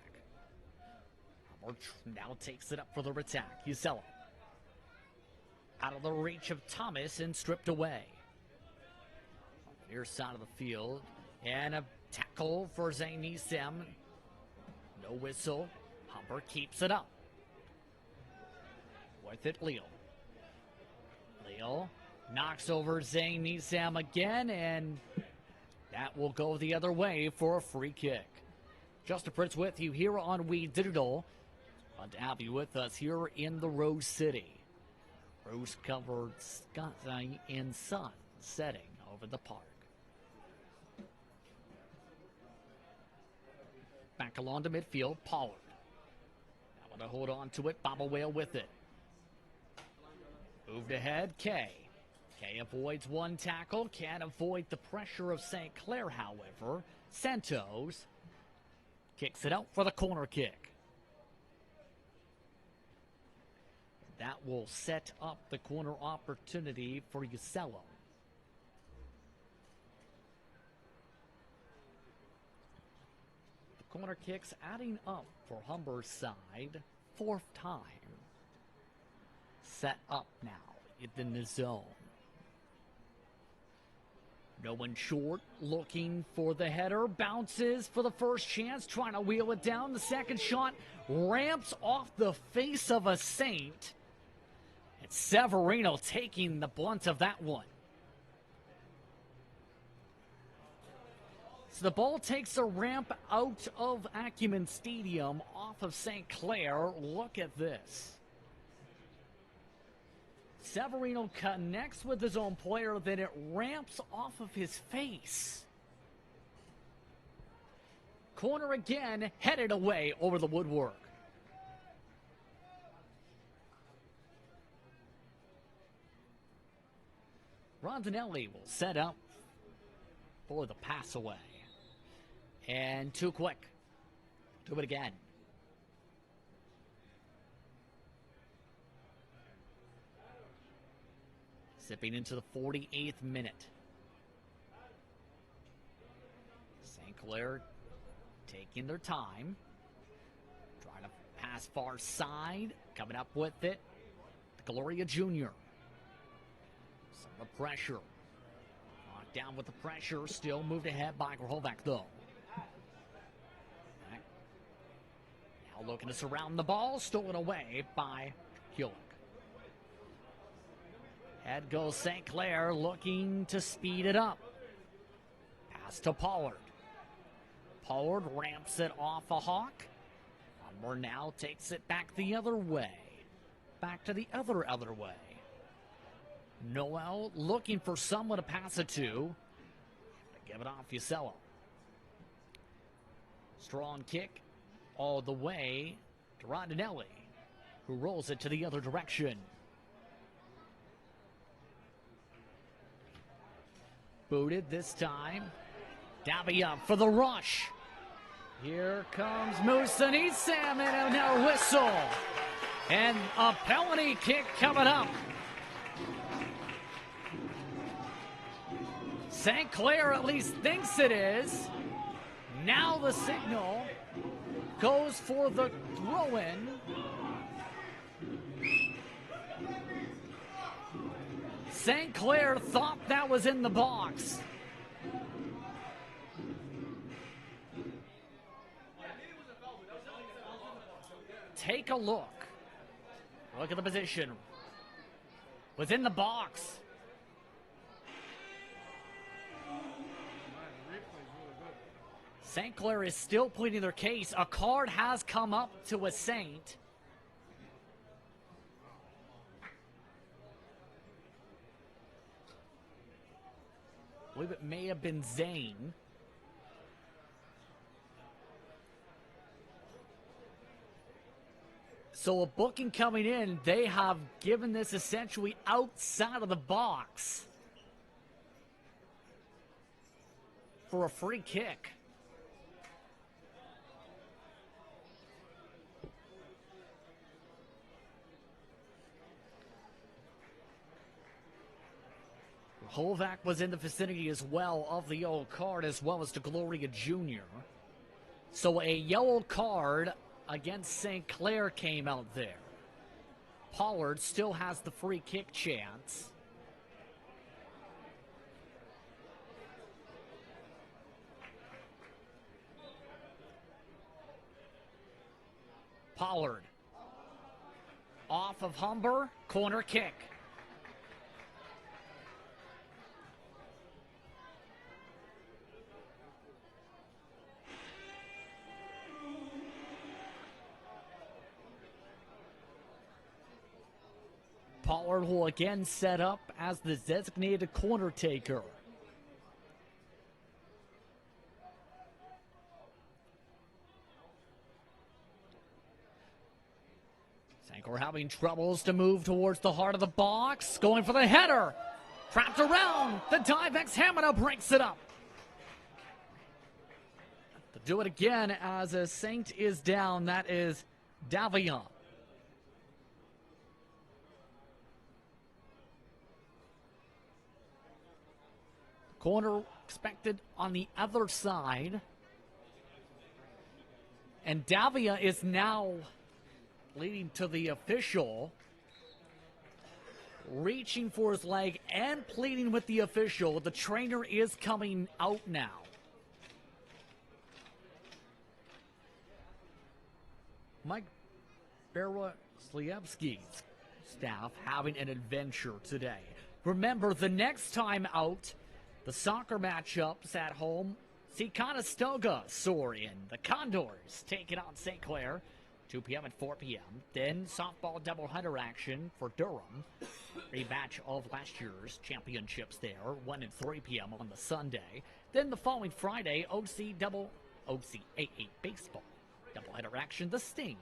[SPEAKER 1] Humber now takes it up for the attack. Usella out of the reach of Thomas and stripped away. Near side of the field, and a tackle for St. Nisem. No whistle. Humber keeps it up. With it, Leal. Leal knocks over St. Nisem again, and that will go the other way for a free kick. Justin Prince with you here on We Digital. Glad to have you with us here in the Rose City. Rose-covered sky and sun setting over the park. Back along to midfield, Pollard. I want to hold on to it, Baba Whale with it. Moved ahead, Kay. Kay avoids one tackle, can't avoid the pressure of St. Clair, however. Santos kicks it out for the corner kick. That will set up the corner opportunity for Usello. Corner kicks adding up for Humber's side. 4th time. Set up now in the zone. No one short, looking for the header. Bounces for the first chance, trying to wheel it down. The second shot ramps off the face of a Saint. And Severino taking the blunt of that one. The ball takes a ramp out of Acumen Stadium off of St. Clair. Look at this. Severino connects with his own player, then it ramps off of his face. Corner again, headed away over the woodwork. Rondinelli will set up for the pass away. And too quick. Do it again. Sipping into the 48th minute. St. Clair taking their time. Trying to pass far side. Coming up with it. Gloria Jr. Some of the pressure. Knocked down with the pressure. Still moved ahead by Grahovac though. Looking to surround the ball, stolen away by Hewlick. Head goes St. Clair, looking to speed it up. Pass to Pollard. Pollard ramps it off a Hawk. Humber now takes it back the other way. Back to the other way. Noel looking for someone to pass it to. Give it off Usello. Strong kick. All the way to Rondinelli, who rolls it to the other direction. Booted this time. Dabby up for the rush. Here comes Musa Nisam and a whistle. And a penalty kick coming up. St. Clair at least thinks it is. Now the signal goes for the throw-in. St. Clair thought that was in the box. Take a look. Look at the position. Was in the box. St. Clair is still pleading their case. A card has come up to a Saint. I believe it may have been Zane. So a booking coming in, they have given this essentially outside of the box for a free kick. Holvac was in the vicinity as well of the yellow card, as well as DeGloria Jr. So a yellow card against St. Clair came out there. Pollard still has the free kick chance. Pollard off of Humber, corner kick. Pollard will again set up as the designated corner taker. St. Clair having troubles to move towards the heart of the box. Going for the header. Trapped around. The dive ex-Hamada breaks it up. To do it again as a Saint is down. That is Davion. Corner expected on the other side. And Davia is now leading to the official. Reaching for his leg and pleading with the official. The trainer is coming out now. Mike Beroslievsky's staff having an adventure today. Remember, the next time out, the soccer matchups at home, see Conestoga soar in. The Condors take it on St. Clair, 2 p.m. and 4 p.m. Then softball doubleheader action for Durham. Rematch of last year's championships there, 1 and 3 p.m. on the Sunday. Then the following Friday, OCAA baseball doubleheader action. The Sting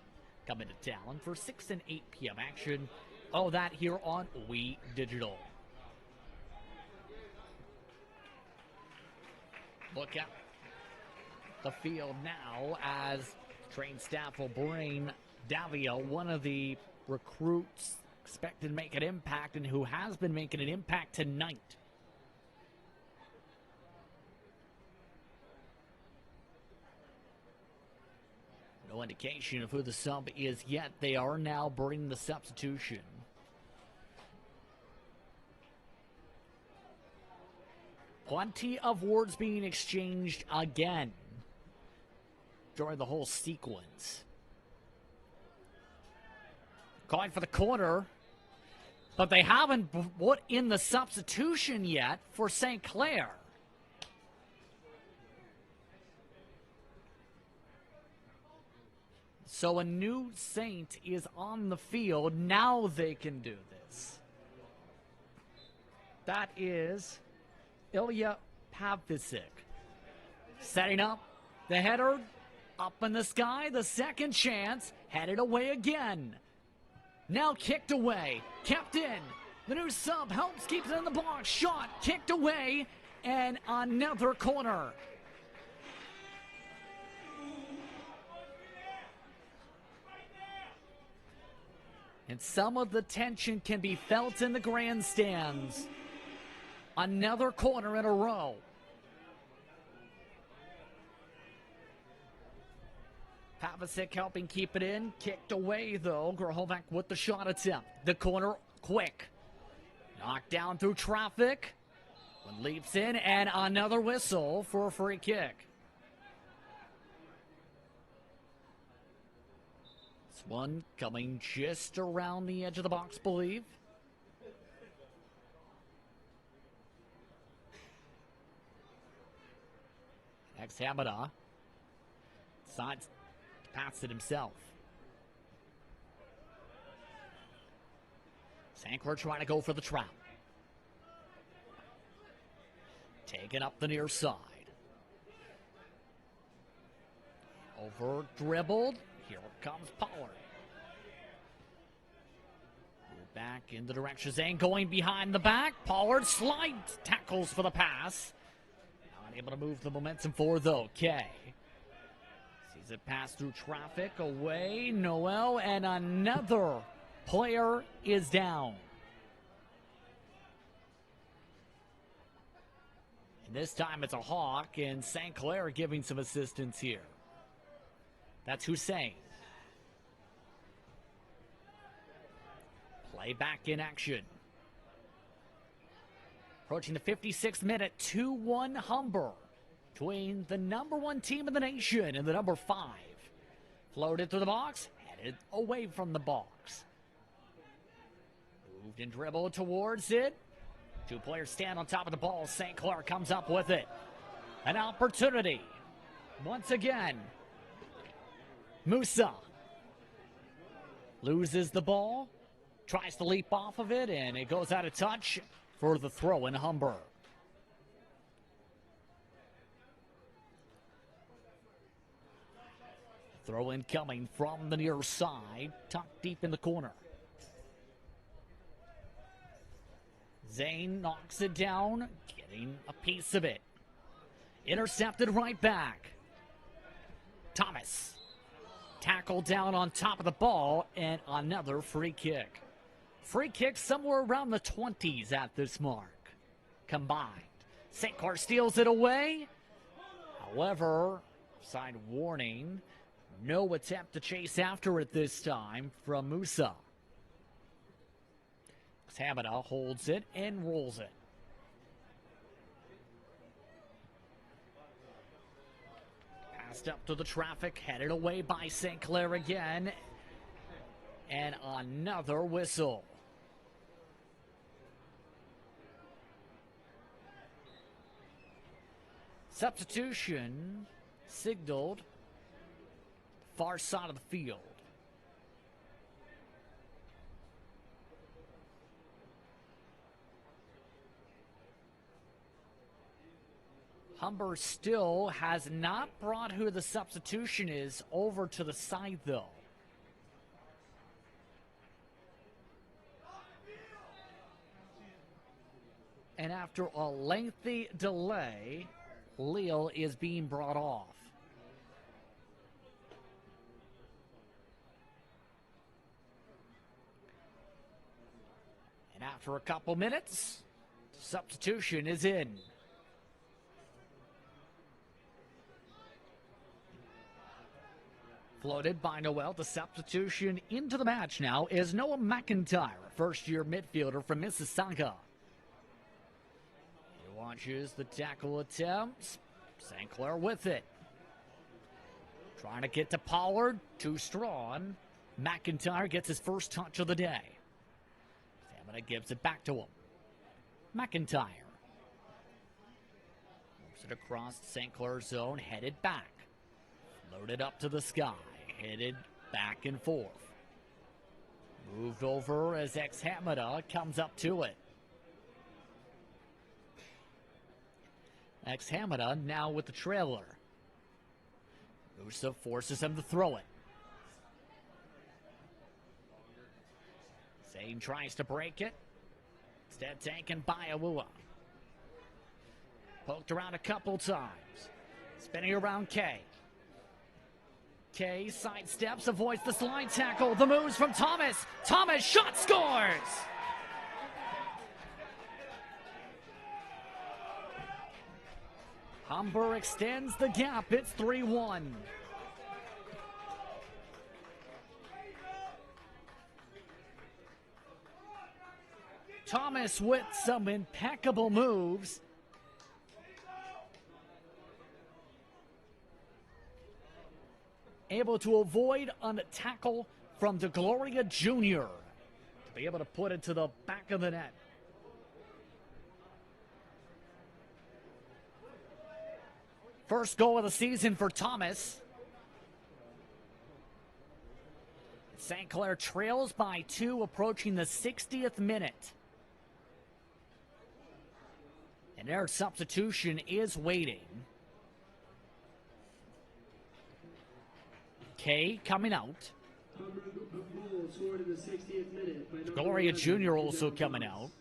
[SPEAKER 1] come into town for 6 and 8 p.m. action. All that here on We Digital. Look at the field now as trained staff will bring Davio, one of the recruits expected to make an impact and who has been making an impact tonight. No indication of who the sub is yet. They are now bringing the substitution. Plenty of words being exchanged again during the whole sequence. Calling for the corner, but they haven't put in the substitution yet for St. Clair. So a new Saint is on the field. Now they can do this. That is Ilya Pavlicic. Setting up the header up in the sky. The second chance. Headed away again. Now kicked away. Kept in. The new sub helps keep it in the box. Shot. Kicked away. And another corner. And some of the tension can be felt in the grandstands. Another corner in a row. Pavlicic helping keep it in. Kicked away, though. Grahovac with the shot attempt. The corner quick. Knocked down through traffic. One leaps in, and another whistle for a free kick. This one coming just around the edge of the box, believe. Ex-Hamada Decides to pass it himself. St. Clair trying to go for the trap. Taking up the near side. Over dribbled. Here comes Pollard. Move back in the direction. Zane going behind the back. Pollard slides. Tackles for the pass. Not able to move the momentum forward though. Kay. Sees it pass through traffic. Away. Noel. And another player is down. And this time it's a Hawk, and St. Clair giving some assistance here. That's Hussein. Play back in action. Approaching the 56th minute, 2-1 Humber. Between the number 1 team in the nation and the number 5. Floated through the box, headed away from the box. Moved and dribbled towards it. 2 players stand on top of the ball. St. Clair comes up with it. An opportunity. Once again. Musa loses the ball. Tries to leap off of it, and it goes out of touch for the throw in Humber. Throw in coming from the near side. Tucked deep in the corner. Zane knocks it down, getting a piece of it. Intercepted right back. Thomas. Tackled down on top of the ball, and another free kick. Free kick somewhere around the 20s at this mark. Combined. St. Clair steals it away. However, side warning. No attempt to chase after it this time from Musa. Hamada holds it and rolls it. Passed up to the traffic, headed away by St. Clair again. And another whistle. Substitution signaled far side of the field. Humber still has not brought who the substitution is over to the side, though. And after a lengthy delay, Leal is being brought off. And after a couple minutes, substitution is in. Floated by Noel. The substitution into the match now is Noah McIntyre, a first-year midfielder from Mississauga. He watches the tackle attempts. St. Clair with it. Trying to get to Pollard. Too strong. McIntyre gets his first touch of the day. Stamina gives it back to him. McIntyre. Moves it across St. Clair zone. Headed back. Loaded up to the sky. Headed back and forth. Moved over as Hamada comes up to it. Hamada now with the trailer. Musa forces him to throw it. Zane tries to break it. Instead taken by Awua. Poked around a couple times. Spinning around Kay. Kay sidesteps, avoids the slide tackle. The moves from Thomas. Thomas, shot scores! Humber extends the gap. It's 3-1. Thomas with some impeccable moves. Able to avoid a tackle from DeGloria Jr. to be able to put it to the back of the net. First goal of the season for Thomas. St. Clair trails by 2, approaching the 60th minute. And their substitution is waiting. Kay coming out. Gloria Jr. also coming out.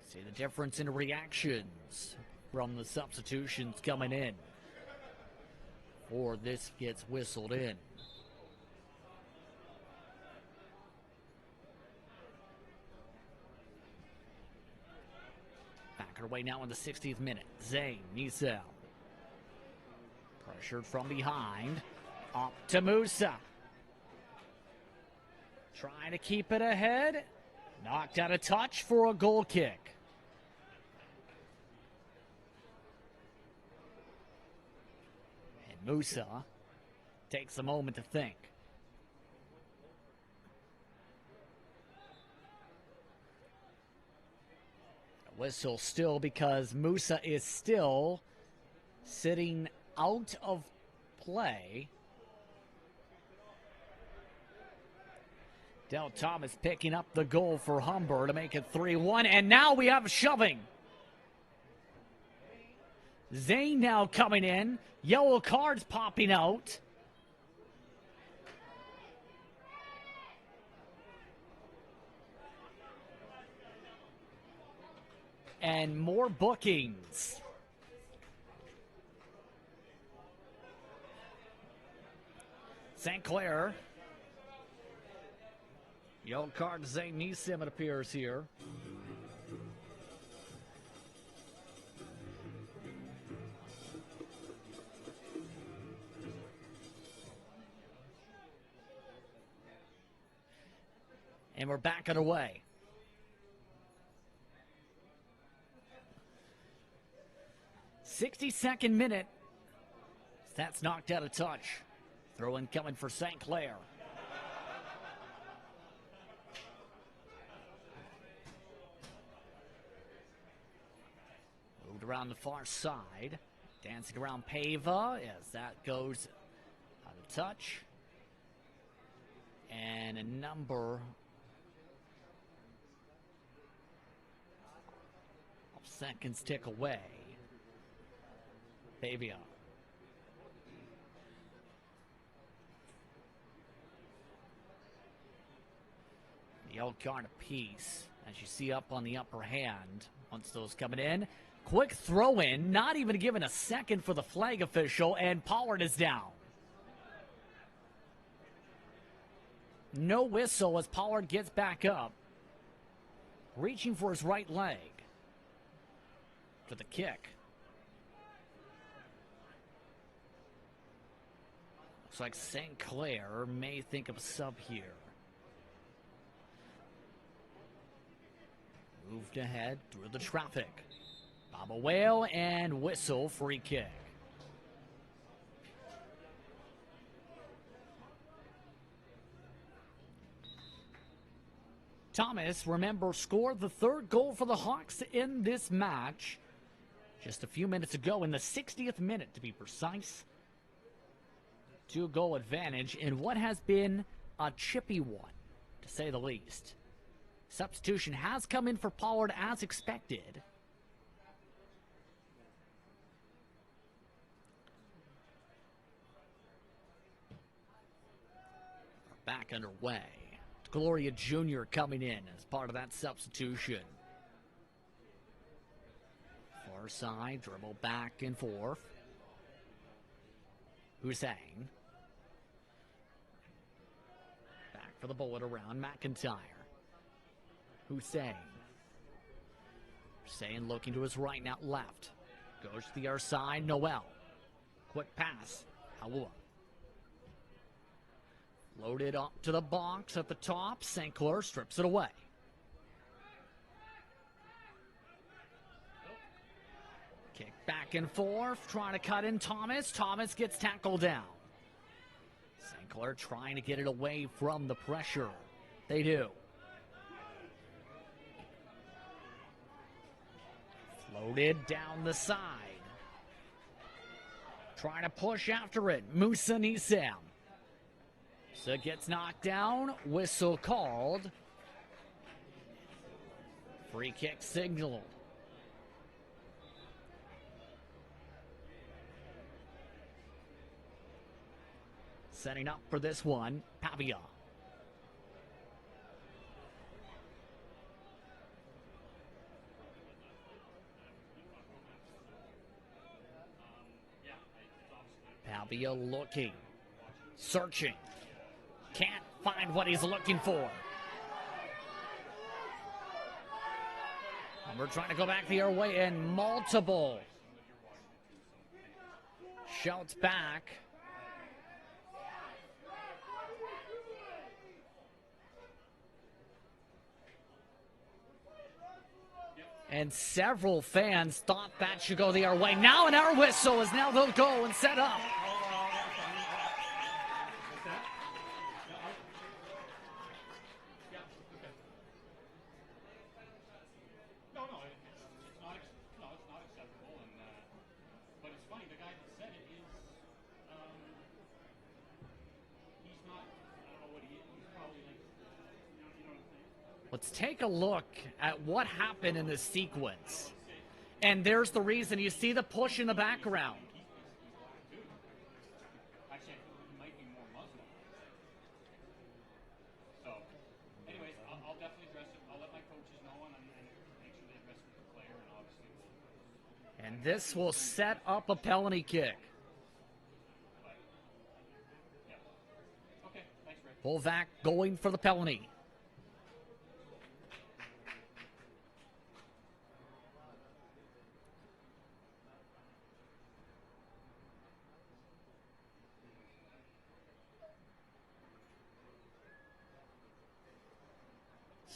[SPEAKER 1] See the difference in reactions from the substitutions coming in. Or this gets whistled in. Back underway now in the 60th minute. Zane Niesel. Pressured from behind. Up to Musa. Trying to keep it ahead. Knocked out of touch for a goal kick. And Musa takes a moment to think. A whistle still because Musa is still sitting out of play. Del Thomas picking up the goal for Humber to make it 3-1, and now we have shoving. Zane now coming in. Yellow cards popping out. And more bookings. St. Clair. Yellow card to Zane Niesem, it appears here. And we're back underway. '62nd minute. That's knocked out of touch. Throw in coming for St. Clair. Moved around the far side. Dancing around Pava as that goes out of touch. And a number of seconds tick away. Pavia. The yellow card apiece, as you see up on the upper hand. Once those coming in. Quick throw in, not even given a second for the flag official, and Pollard is down. No whistle as Pollard gets back up. Reaching for his right leg. For the kick. Looks like St. Clair may think of a sub here. Moved ahead through the traffic. Bob a whale and whistle, free kick. Thomas, remember, scored the third goal for the Hawks in this match just a few minutes ago in the 60th minute, to be precise. 2-goal advantage in what has been a chippy one, to say the least. Substitution has come in for Pollard as expected. Back underway. Gloria Jr. coming in as part of that substitution. Far side, dribble back and forth. Hussein. Back for the bullet around McIntyre. Hussein. Hussein looking to his right, now left. Goes to the other side, Noel. Quick pass, Halua. Loaded up to the box at the top. St. Clair strips it away. Kick back and forth, trying to cut in Thomas. Thomas gets tackled down. St. Clair trying to get it away from the pressure. They do. Floated down the side. Trying to push after it. Musa Nisam. So it gets knocked down. Whistle called. Free kick signal. Setting up for this one, Pavia. Pavia looking, searching, can't find what he's looking for. And we're trying to go back the other way, and multiple shouts back. And several fans thought that should go the other way. Now an air whistle is now they'll go and set up. Let's take a look at what happened in this sequence. And there's the reason. You see the push in the background.
[SPEAKER 13] So, anyways, I'll definitely address it. I'll let my coaches know and make sure they address it with the player, and obviously
[SPEAKER 1] And this will set up a penalty kick.
[SPEAKER 13] Okay, thanks, Rick.
[SPEAKER 1] Volvac going for the penalty.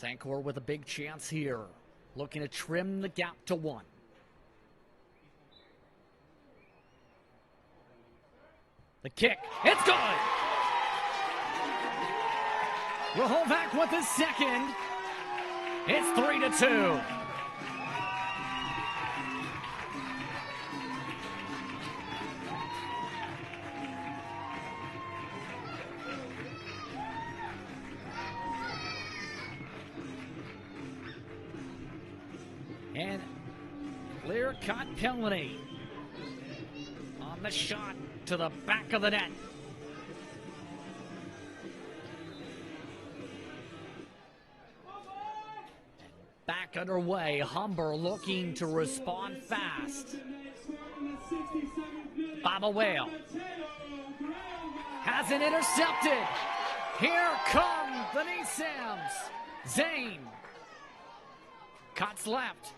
[SPEAKER 1] Sankor with a big chance here. Looking to trim the gap to 1. The kick. It's good! Rahovac with his second. It's 3-2. And clear-cut penalty on the shot to the back of the net. Back underway. Humber looking to respond fast. Baba Whale has it intercepted. Here come the Nisams. Zane cuts left.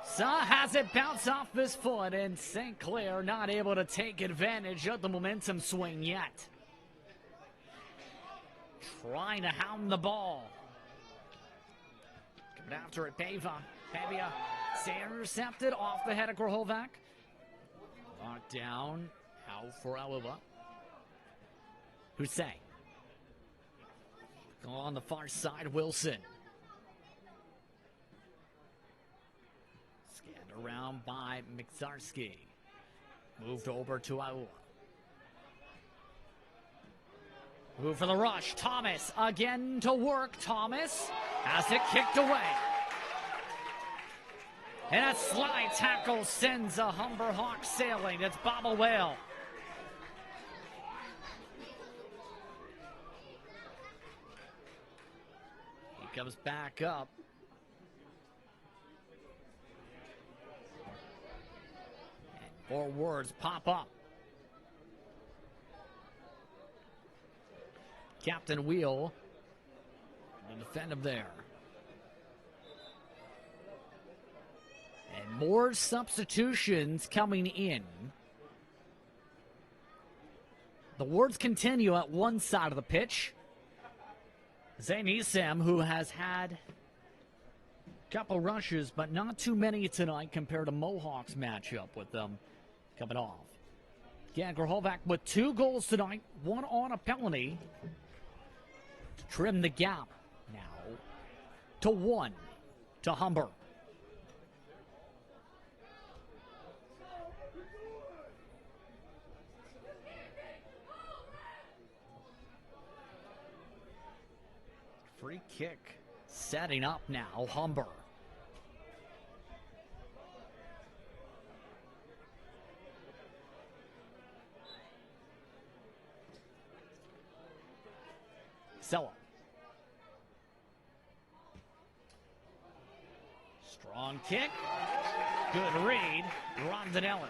[SPEAKER 1] Sa has it bounce off his foot, and St. Clair not able to take advantage of the momentum swing yet. Trying to hound the ball. Coming after it, Pavia. Intercepted off the head of Grahovac. Locked down. Out for Aluba. Hussein. On the far side, Wilson. Scanned around by Mixarski. Moved over to Aua. Move for the rush. Thomas again to work. Thomas has it kicked away. And a slide tackle sends a Humber Hawks sailing. It's Baba Whale. He comes back up. And forwards pop up. Captain Wheel to defend him there. And more substitutions coming in. The words continue at one side of the pitch. Zane Isam, who has had a couple rushes, but not too many tonight compared to Mohawks matchup with them coming off. Again, Grahovac with 2 goals tonight, 1 on a penalty. To trim the gap now to 1 to Humber. Free kick setting up now, Humber. Sella. Strong kick. Good read. Rondinelli.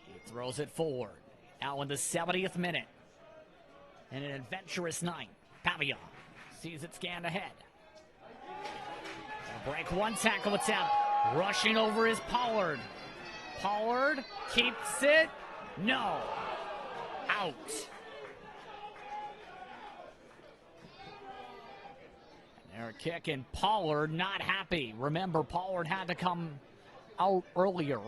[SPEAKER 1] He throws it forward. Now in the 70th minute. In an adventurous night, Pavia sees it scanned ahead. Break one tackle attempt. Rushing over is Pollard. Pollard keeps it. No. Out. And they're kicking. Pollard not happy. Remember, Pollard had to come out earlier.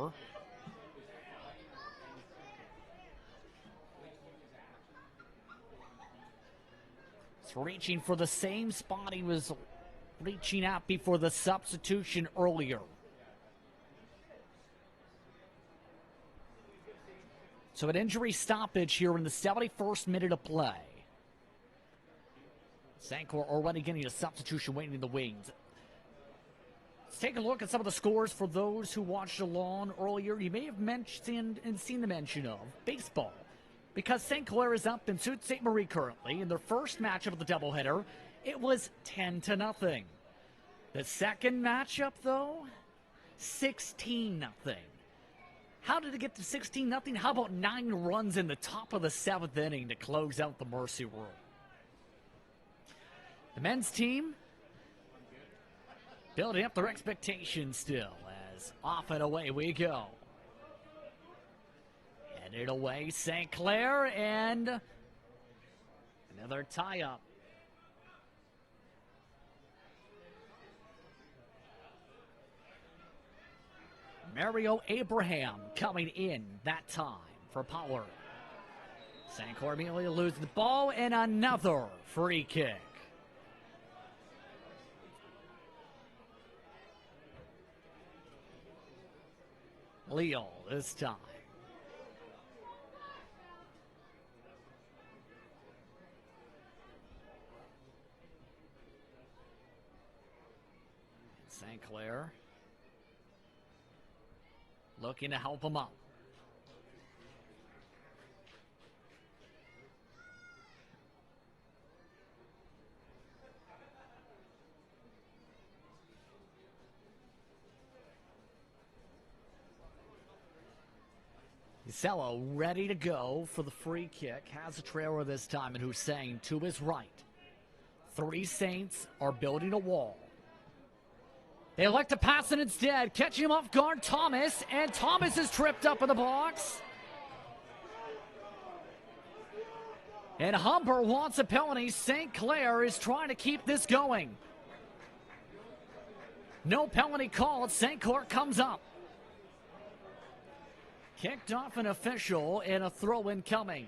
[SPEAKER 1] It's reaching for the same spot he was reaching at before the substitution earlier. So an injury stoppage here in the 71st minute of play. Sankor already getting a substitution waiting in the wings. Let's take a look at some of the scores for those who watched along earlier. You may have mentioned and seen the mention of baseball, because St. Clair is up in Sault Ste. Marie currently in their first matchup of the doubleheader. It was 10-0. The second matchup, though, 16-0. How did it get to 16-0? How about 9 runs in the top of the 7th inning to close out the Mercy Rule? The men's team building up their expectations still, as off and away we go. Headed away, St. Clair, and another tie-up. Mario Abraham coming in that time for Pollard. St. Clair immediately loses the ball, and another free kick. Leo this time. St. Clair looking to help him up. Usello ready to go for the free kick. Has a trailer this time, and Hussein to his right. 3 Saints are building a wall. They elect to pass it instead. Catching him off guard, Thomas. And Thomas is tripped up in the box. And Humber wants a penalty. St. Clair is trying to keep this going. No penalty called. St. Clair comes up. Kicked off an official and a throw-in coming.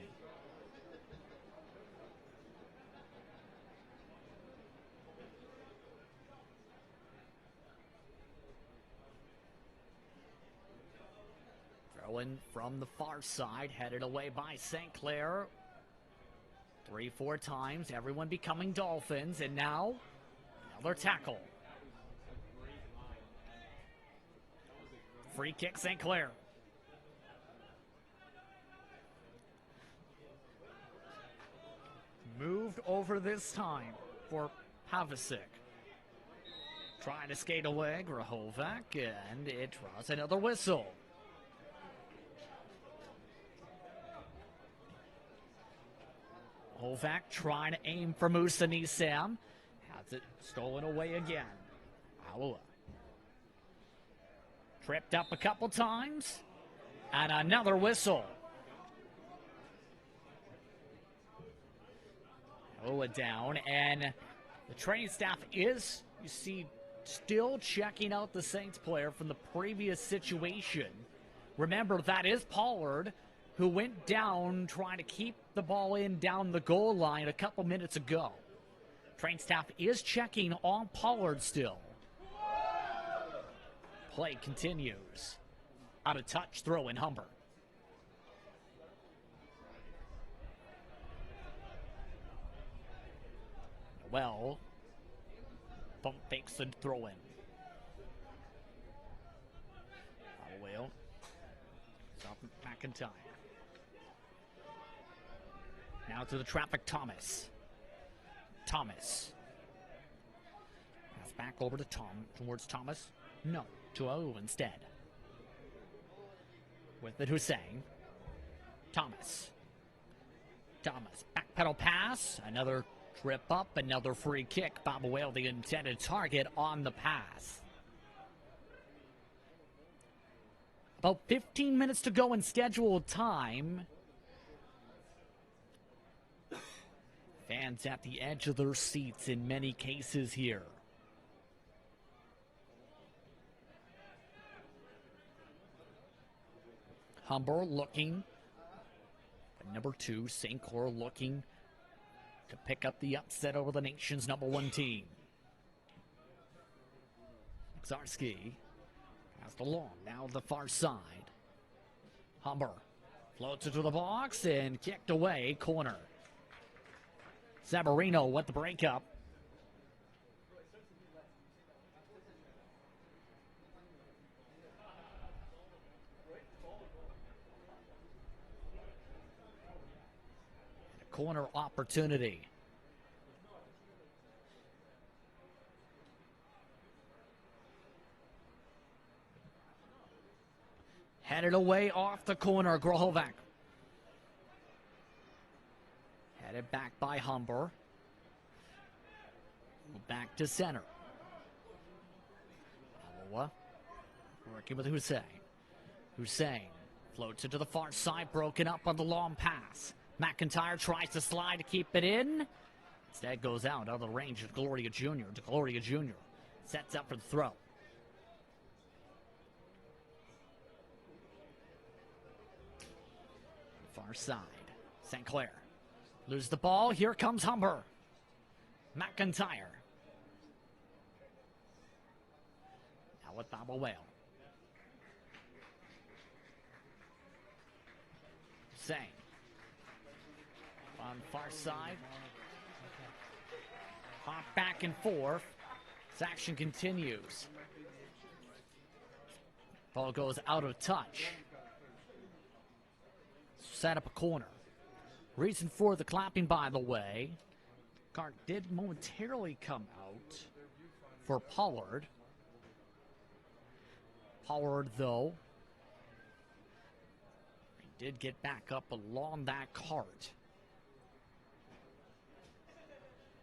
[SPEAKER 1] Throw-in from the far side, headed away by St. Clair. 3-4 times, everyone becoming Dolphins, and now another tackle. Free kick, St. Clair. Moved over this time for Havasik. Trying to skate away, Grahovac, and it draws another whistle. Hovac trying to aim for Musa Nisam. Has it stolen away again. Alua. Tripped up a couple times. And another whistle. Alua down. And the training staff is, you see, still checking out the Saints player from the previous situation. Remember, that is Pollard, who went down trying to keep the ball in down the goal line a couple minutes ago. Train staff is checking on Pollard still. Play continues. Out of touch, throw in Humber. Well, pump fakes and throw in. Well, stop McIntyre. Now to the traffic, Thomas. Thomas. Pass back over to towards Thomas. No, to O instead. With it, Hussein. Thomas. Thomas. Back pedal pass. Another trip up. Another free kick. Bob Whale, the intended target on the pass. About 15 minutes to go in scheduled time. Fans at the edge of their seats in many cases here. Humber looking. Number 2, St. Clair looking to pick up the upset over the nation's #1 team. Zarski passed along, now the far side. Humber floats into the box and kicked away, corner. Sabarino with the breakup. Corner opportunity. Headed away off the corner, Grohovac. Headed back by Humber. Back to center. Aloha working with Hussein. Hussein floats into the far side, broken up on the long pass. McIntyre tries to slide to keep it in. Instead goes out of the range of Gloria Jr. DeGloria Jr. sets up for the throw. Far side. St. Clair. Lose the ball. Here comes Humber. McIntyre. Now with Baba Whale. Hussein. On far side. Hop back and forth. This action continues. Ball goes out of touch. Set up a corner. Reason for the clapping, by the way. Card did momentarily come out for Pollard. Pollard, though, he did get back up along that cart.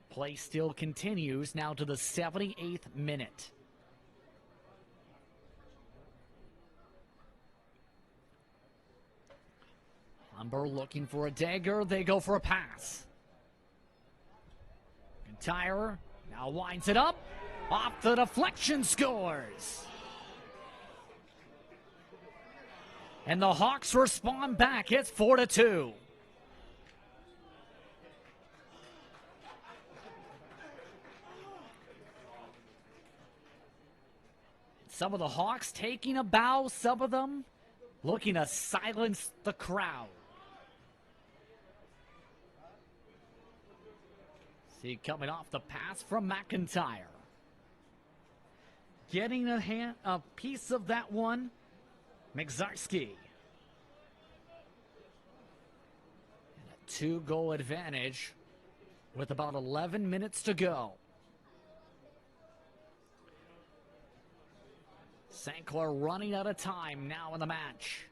[SPEAKER 1] Play still continues now to the 78th minute. Humber looking for a dagger. They go for a pass. McIntyre now winds it up. Off the deflection, scores. And the Hawks respond back. It's 4-2. Some of the Hawks taking a bow, some of them looking to silence the crowd. See, coming off the pass from McIntyre. Getting a piece of that one, Migzarski. And a 2-goal advantage with about 11 minutes to go. St. Clair running out of time now in the match.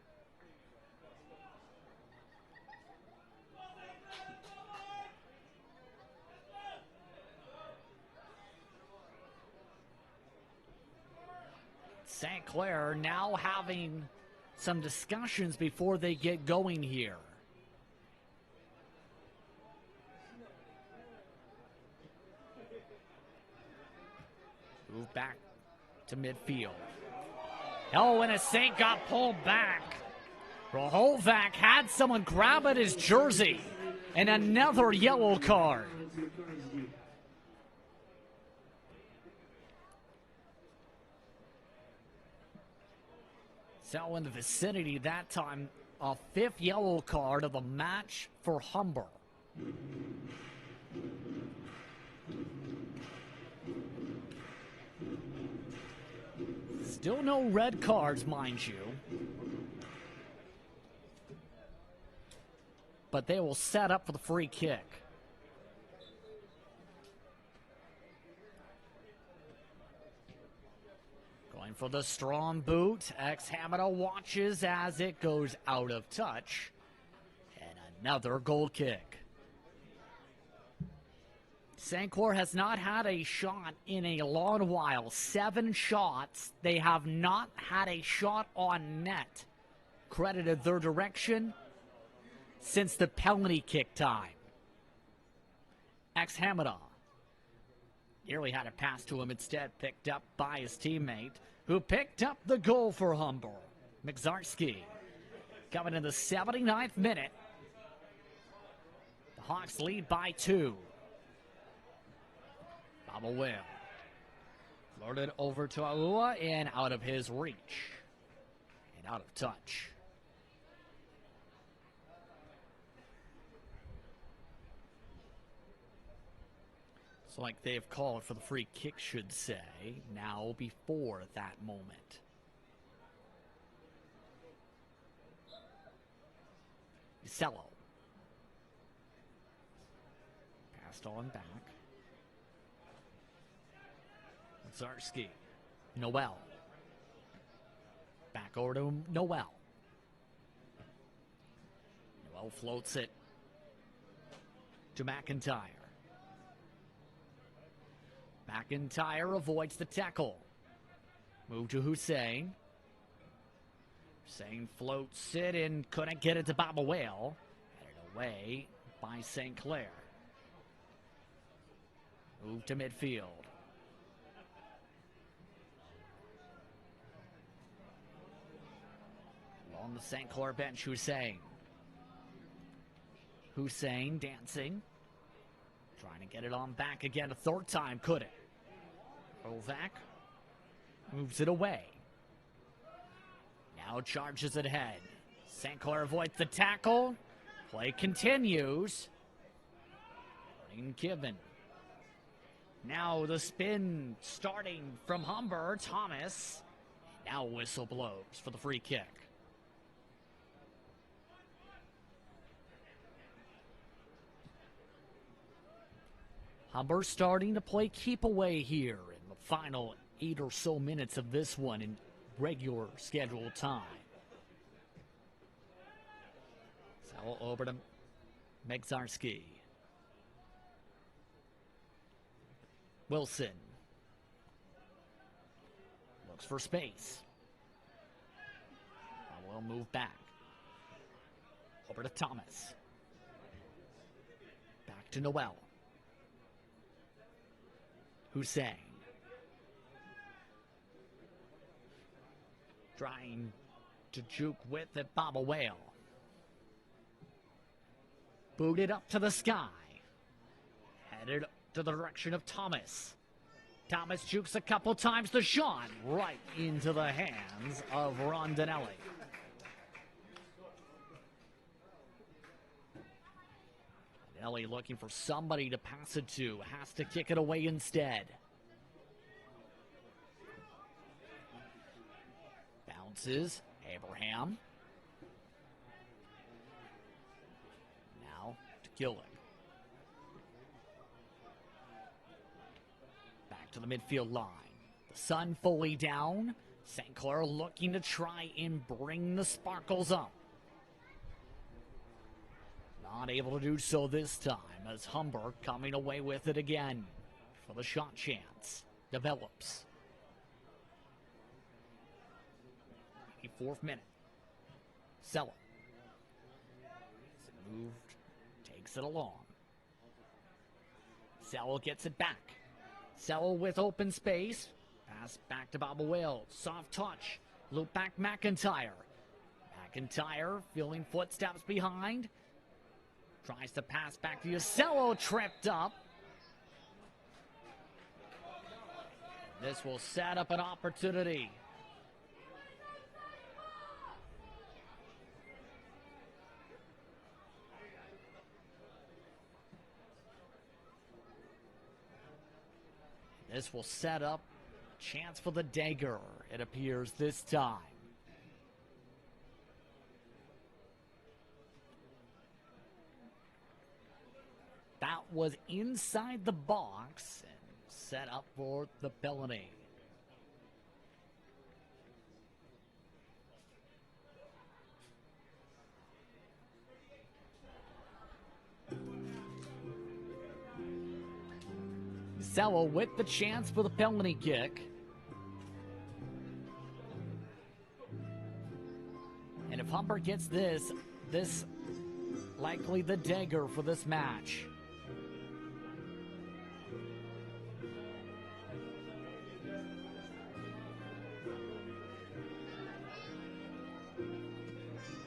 [SPEAKER 1] St. Clair now having some discussions before they get going here. Move back to midfield. Oh, and a Saint got pulled back. Rohovac had someone grab at his jersey. And another yellow card. So in the vicinity that time, a 5th yellow card of the match for Humber. Still no red cards, mind you. But they will set up for the free kick. Going for the strong boot. Hamada watches as it goes out of touch. And another goal kick. St. Clair has not had a shot in a long while. 7 shots. They have not had a shot on net credited their direction since the penalty kick time. Hamada nearly had a pass to him, instead picked up by his teammate, who picked up the goal for Humber. Migzarski coming in the 79th minute. The Hawks lead by 2. Baba Will flirted over to Aua and out of his reach and out of touch. It's like they've called for the free kick, should say, now before that moment. Cello. Passed on back. Zarski. Noel. Back over to Noel. Noel floats it to McIntyre. McIntyre avoids the tackle. Move to Hussein. Hussein floats it and couldn't get it to Baba Whale. Headed away by St. Clair. Move to midfield. On the St. Clair bench, Hussein. Hussein dancing. Trying to get it on back again a third time. Couldn't. Rovak moves it away. Now charges it ahead. St. Clair avoids the tackle. Play continues. Given. Now the spin starting from Humber. Thomas. Now whistle blows for the free kick. Humber starting to play keep away here in the final 8 or so minutes of this one in regular scheduled time. So over to Migzarski. Wilson looks for space. I will move back. Over to Thomas. Back to Noel. Hussein. Trying to juke with it, Baba Whale. Booted up to the sky. Headed to the direction of Thomas. Thomas jukes a couple times. The shot right into the hands of Rondinelli. Ellie looking for somebody to pass it to. Has to kick it away instead. Bounces. Abraham. Now to Gillick. Back to the midfield line. The sun fully down. St. Clair looking to try and bring the sparkles up. Not able to do so this time as Humber coming away with it again for the shot chance. Develops. 84th minute. Sella. Moved. Takes it along. Sella gets it back. Sella with open space. Pass back to Baba Whale. Soft touch. Loop back McIntyre. McIntyre feeling footsteps behind. Tries to pass back to Usello, tripped up. This will set up an opportunity. This will set up Chance for the dagger, it appears this time. That was inside the box and set up for the penalty. Zella with the chance for the penalty kick. And if Humber gets this likely the dagger for this match.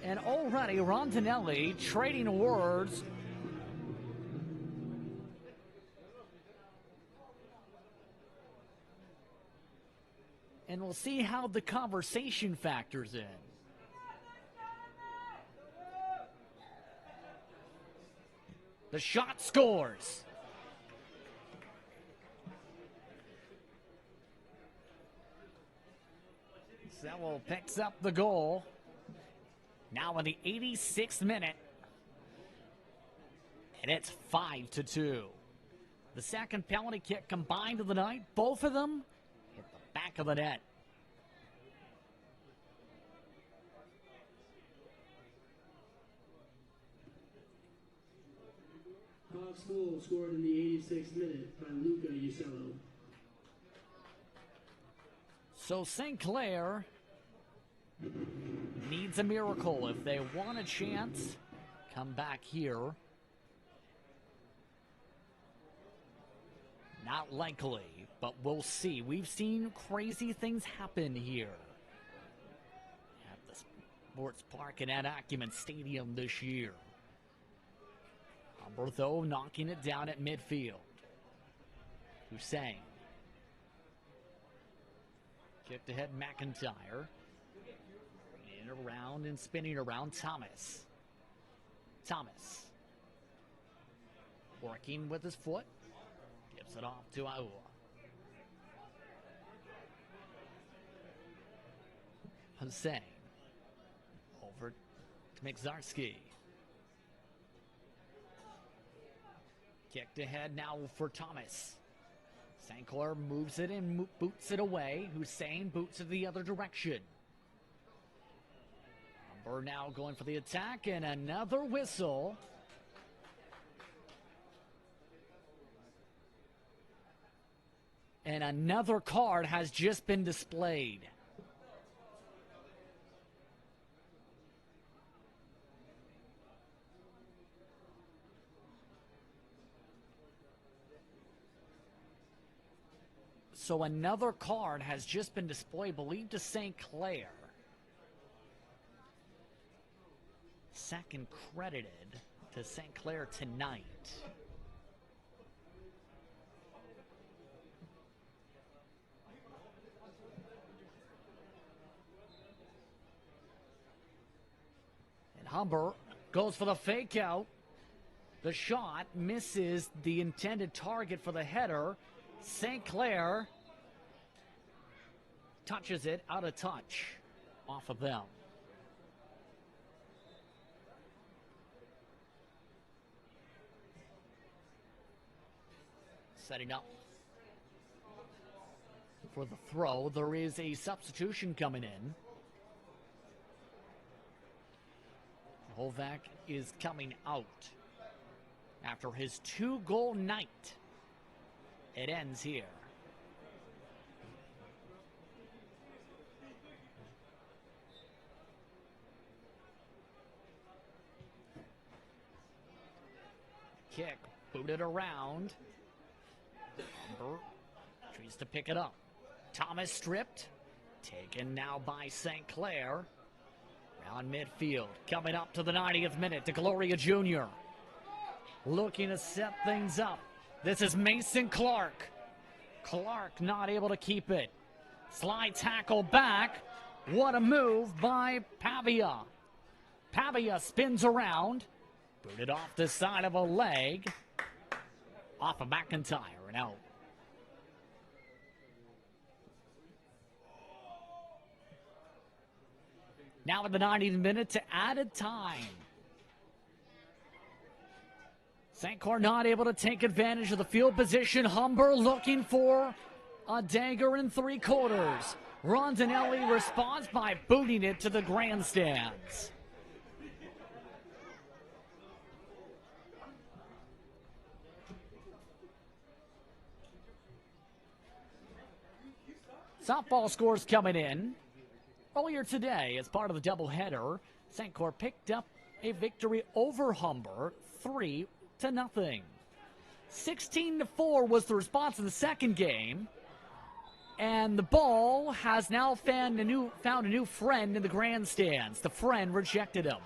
[SPEAKER 1] And already Rondinelli trading words. And we'll see how the conversation factors in. The shot scores. Sewell picks up the goal. Now in the 86th minute. And it's 5-2. The second penalty kick combined of the night. Both of them hit the back of the net.
[SPEAKER 14] Hawks goal scored in the 86th minute by Luca Usello.
[SPEAKER 1] So St. Clair needs a miracle if they want a chance. Come back here. Not likely, but we'll see. We've seen crazy things happen here at the Sports Park and at Acumen Stadium this year. Humber, though, knocking it down at midfield. Hussein. Kicked ahead McIntyre. In around and spinning around Thomas. Thomas. Working with his foot. Gives it off to Aua. Hussein. Over to Mixarski. Kicked ahead now for Thomas. St. Clair moves it and boots it away. Hussein boots it the other direction. Humber now going for the attack and another whistle. And another card has just been displayed. So another card has just been displayed, believed to St. Clair. Second credited to St. Clair tonight. And Humber goes for the fake out. The shot misses the intended target for the header. St. Clair touches it out of touch off of them. Setting up for the throw. There is a substitution coming in. Hovak is coming out after his 2-goal night. It ends here. Kick booted around. Humber tries to pick it up. Thomas stripped. Taken now by St. Clair. Around midfield. Coming up to the 90th minute to Gloria Jr. Looking to set things up. This is Mason Clark. Clark not able to keep it. Slide tackle back. What a move by Pavia. Pavia spins around. Booted off the side of a leg. Off of McIntyre and out. Now at the 90th minute to added time. St. Clair not able to take advantage of the field position. Humber looking for a dagger in 3/4. Rondinelli responds by booting it to the grandstands. Softball scores coming in. Earlier today, as part of the doubleheader, St. Clair picked up a victory over Humber, 3-0. 16-4 was the response in the second game, and the ball has now found a new friend in the grandstands. The friend rejected him.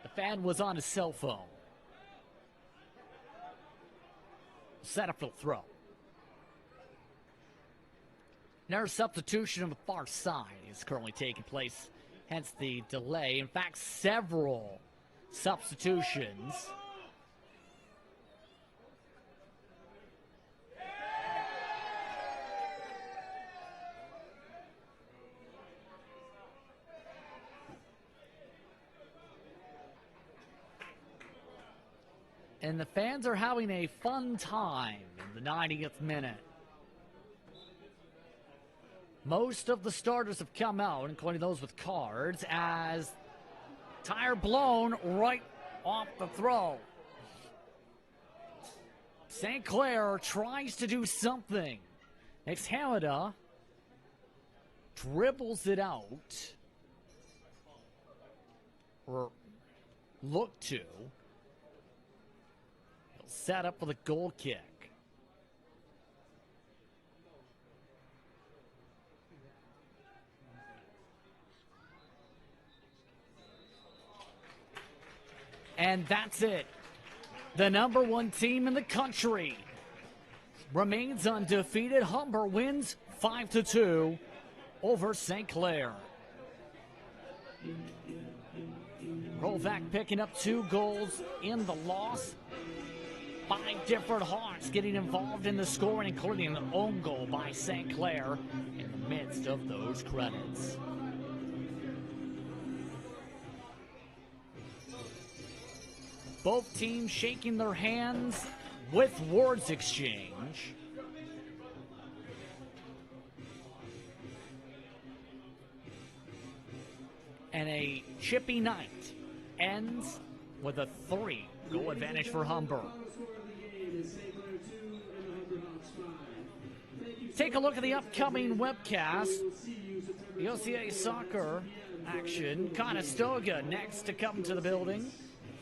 [SPEAKER 1] The fan was on his cell phone. Set up for the throw. Another substitution on the far side is currently taking place, hence the delay. In fact, several substitutions. And the fans are having a fun time in the 90th minute. Most of the starters have come out, including those with cards, as tire blown right off the throw. St. Clair tries to do something. Exhamada dribbles it out, or look to. He'll set up for the goal kick. And that's it. The number one team in the country remains undefeated. Humber wins 5-2 over St. Clair. Rolvac picking up 2 goals in the loss. 5 different Hawks getting involved in the scoring, including an own goal by St. Clair in the midst of those credits. Both teams shaking their hands with words exchange. And a chippy night ends with a 3-goal advantage for Humber. Take a look at the upcoming webcast. The OCAA soccer action. Conestoga next to come to the building,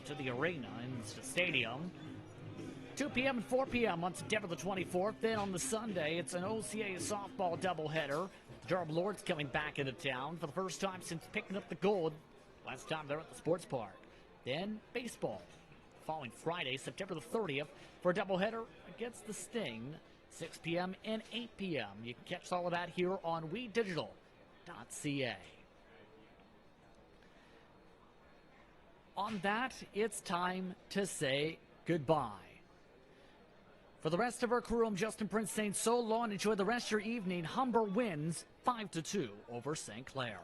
[SPEAKER 1] to the arena in the stadium. 2 p.m. and 4 p.m. on September the 24th. Then on the Sunday, it's an OCAA softball doubleheader. The Durham Lords coming back into town for the first time since picking up the gold last time they're at the sports park. Then baseball following Friday, September the 30th, for a doubleheader against the Sting, 6 p.m. and 8 p.m. You can catch all of that here on WeDigital.ca. On that, it's time to say goodbye. For the rest of our crew, I'm Justin Prince saying so long. Enjoy the rest of your evening. Humber wins 5-2 over St. Clair.